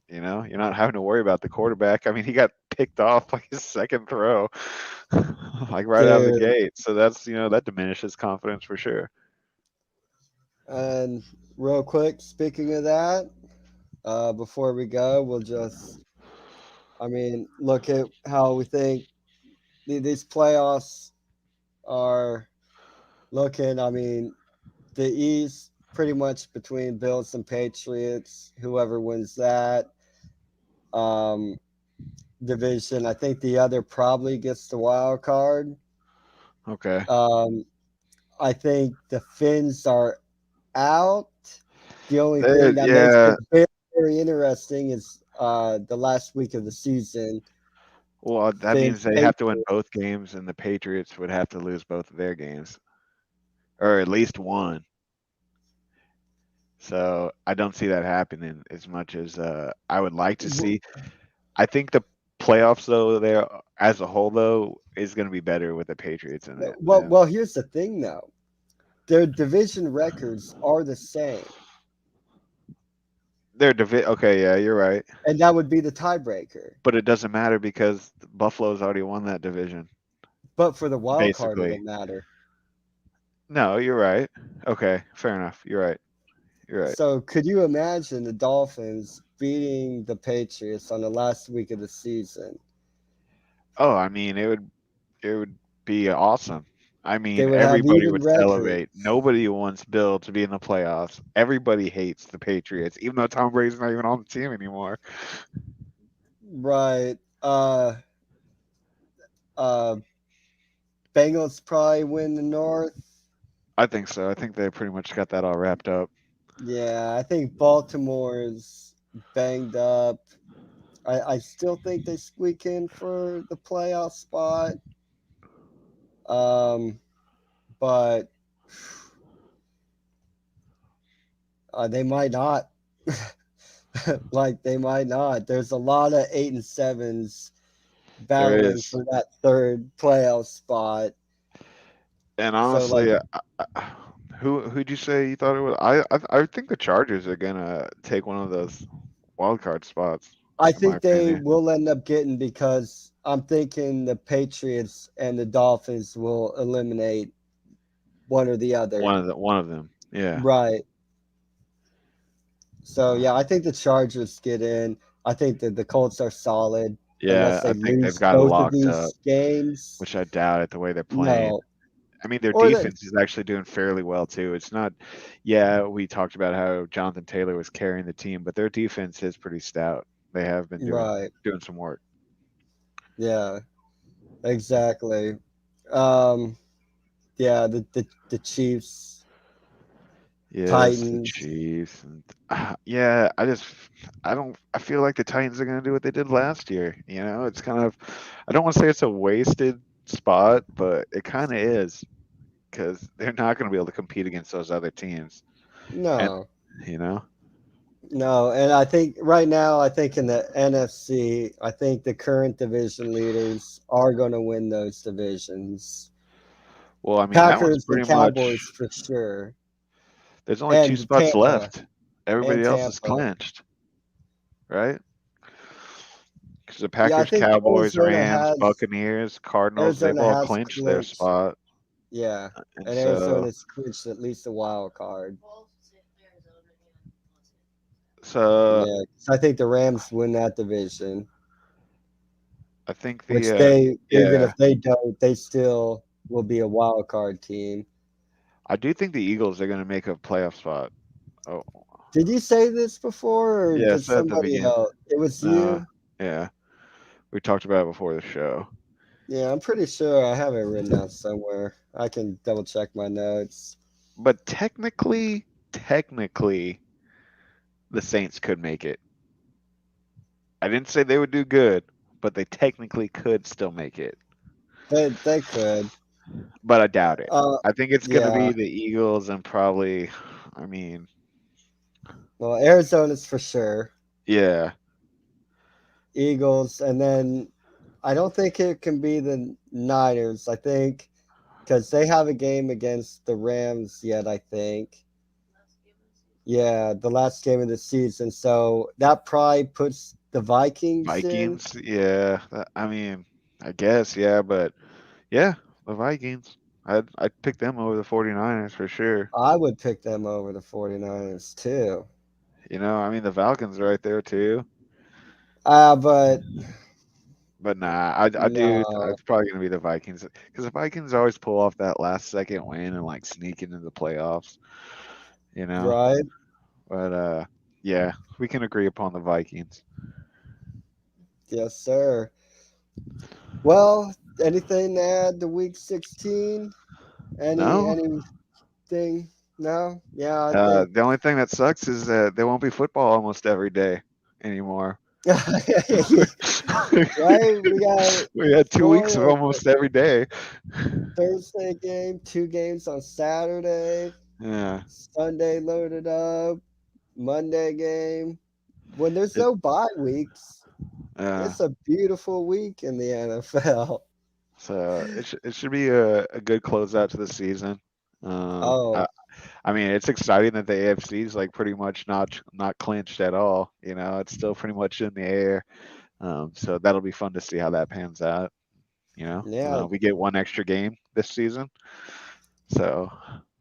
You know, you're not having to worry about the quarterback. I mean, he got picked off like his second throw, like right out of the Dude, gate. So that's that diminishes confidence for sure. and real quick, speaking of that, before we go, we'll just, I mean, look at how we think these playoffs are looking. I mean, the East pretty much between Bills and Patriots. Whoever wins that um, division, I think the other probably gets the wild card. Okay. Um, I think the Finns are out. The only thing that makes Yeah. it very, very interesting is the last week of the season. Well, that Finns means they have to win Patriots. both games, and the Patriots would have to lose both of their games, or at least one. So I don't see that happening as much as I would like to see. I think the playoffs, though, there as a whole, though, is going to be better with the Patriots in it. Well, here's the thing, though. Their division records are the same, Okay, yeah, you're right, and that would be the tiebreaker. but it doesn't matter because Buffalo's already won that division, But for the wild card, it'll basically. matter. No, you're right. Okay, fair enough. You're right. You're right. So, could you imagine the Dolphins beating the Patriots on the last week of the season? Oh, I mean, it would be awesome. I They mean, would have everybody even would celebrate. records, Nobody wants Bill to be in the playoffs. Everybody hates the Patriots, even though Tom Brady's not even on the team anymore. right? Uh, Bengals probably win the North. I think so. I think they pretty much got that all wrapped up. Yeah, I think Baltimore's banged up. I still think they squeak in for the playoff spot. But they might not. Like they might not. There's a lot of 8 and 7s There battling is, for that third playoff spot. and So like honestly, who'd you say you thought it was? I think the Chargers are gonna take one of those wild card spots, I in my think they opinion. will end up getting because I'm thinking the Patriots and the Dolphins will eliminate one or the other. One of them. Yeah. Right. So yeah, I think the Chargers get in. I think that the Colts are solid unless Yeah, they I think they've lose got it both of locked up, these games. which I doubt it the way they're playing. No. I mean, their Or the defense is actually doing fairly well too. It's not, yeah, we talked about how Jonathan Taylor was carrying the team, but their defense is pretty stout. They have been doing right. doing some work. Yeah, exactly. Um yeah, the Chiefs. Yes, the Titans. Chiefs. And, yeah, I feel like the Titans are going to do what they did last year. It's kind of, I don't want to say it's a wasted spot, but it kind of is because they're not going to be able to compete against those other teams. And, No, you know, no, and I think right now, I think in the NFC, I think the current division leaders are going to win those divisions. well, I mean, that one's Packers and pretty much, Cowboys for sure, there's only two and spots Tampa left. Everybody and else is Tampa. clinched, right? Because the Yeah, I Packers, think Cowboys, Rams, Buccaneers, Cardinals, they've Arizona all has clinched their clinched. spot. Yeah, And and so, Arizona's clinched at least a wild card. Both Arizona and so Yeah, 'cause I think the Rams win that division, I think which they even yeah, if they don't, they still will be a wild card team. I do think the Eagles are going to make a playoff spot. Oh, Did you say this before, or did yes, at the somebody beginning. else? It was No, you. yeah, we talked about it before the show. Yeah, I'm pretty sure I have it written down somewhere. I can double check my notes. But technically, the Saints could make it. I didn't say they would do good, but they technically could still make it. They could. But I doubt it. Uh, I think it's going to yeah. be the Eagles and probably, I mean, Well, Arizona's for sure. yeah. Eagles, and then I don't think it can be the Niners. I think because they have a game against the Rams yet. I think. Yeah, the last game of the season. So that probably puts the Vikings in. Vikings, yeah. I mean, I guess, yeah, but yeah, the Vikings. I'd pick them over the 49ers for sure. I would pick them over the 49ers too. I mean the Falcons are right there too. But But nah, I do. no, It's probably gonna be the Vikings because the Vikings always pull off that last second win and like sneak into the playoffs. You know, right? but yeah, we can agree upon the Vikings. Yes, sir. Well, anything to add to week 16? No, Anything? No? Yeah, I think the only thing that sucks is that there won't be football almost every day anymore. right? We got We had 2 weeks of four almost every day. Thursday game, 2 games on Saturday, Yeah. Sunday loaded up, Monday game. When there's It, no bye weeks, uh, it's a beautiful week in the NFL. so it should be a good closeout to the season. Oh, I mean, it's exciting that the AFC is like pretty much not clinched at all. It's still pretty much in the air. So that'll be fun to see how that pans out. yeah, We get one extra game this season, so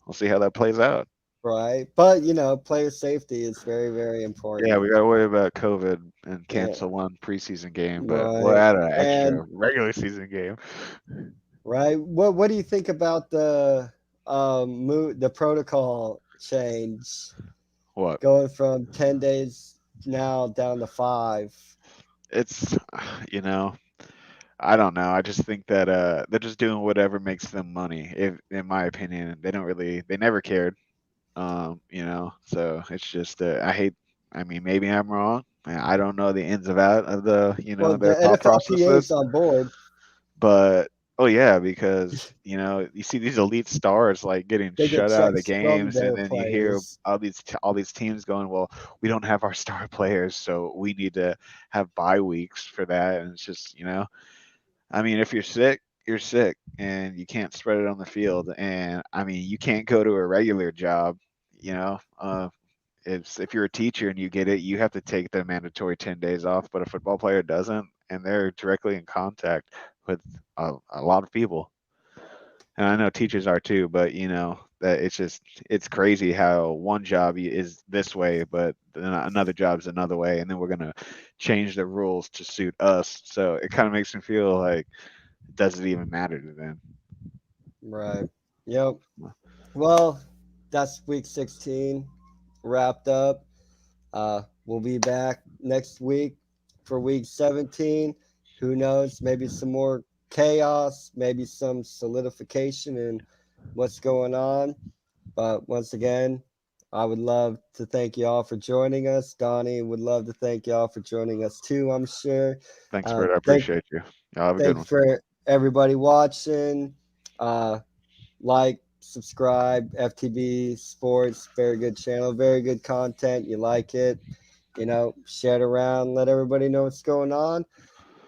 we'll see how that plays out. right. But player safety is very, very Yeah, important. we gotta worry about COVID and Yeah, cancel one preseason game, but we'll right. add an And extra regular season game. right, what do you think about the protocol change What? going from 10 days now down to 5? It's you know, I don't know. I just think that they're just doing whatever makes them money. If in my opinion, they never cared. So it's just I mean, maybe I'm wrong. I don't know the ins and out of Well, the their thought NFLPA is processes, on board. but oh yeah, because you see these elite stars like getting They get shut out of the checks from games, and their then you hear players. all these teams going, well, we don't have our star players, so we need to have bye weeks for that, and it's just I mean, if you're sick, you're sick, and you can't spread it on the field. And I mean, you can't go to a regular job. You know, if you're a teacher and you get it, you have to take the mandatory 10 days off. But a football player doesn't, and they're directly in contact with a lot of people. And I know teachers are too, but that it's crazy how one job is this way, but then another job's another way, and then we're gonna change the rules to suit us. So it kind of makes me feel like does it even matter to them? Right. Yep. Well, that's week 16 wrapped up. We'll be back next week for week 17. Who knows? Maybe some more chaos, maybe some solidification in what's going on. But once again, I would love to thank you all for joining us. Donnie would love to thank you all for joining us too, I'm sure. Thanks, Bert. I appreciate you. Y'all have a good Thank one. you for everybody watching. Like, subscribe, FTB Sports, very good channel, very good content. You like it, share it around, let everybody know what's going on.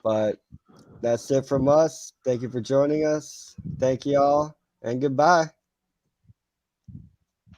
But that's it from us. Thank you for joining us. Thank you all, and goodbye.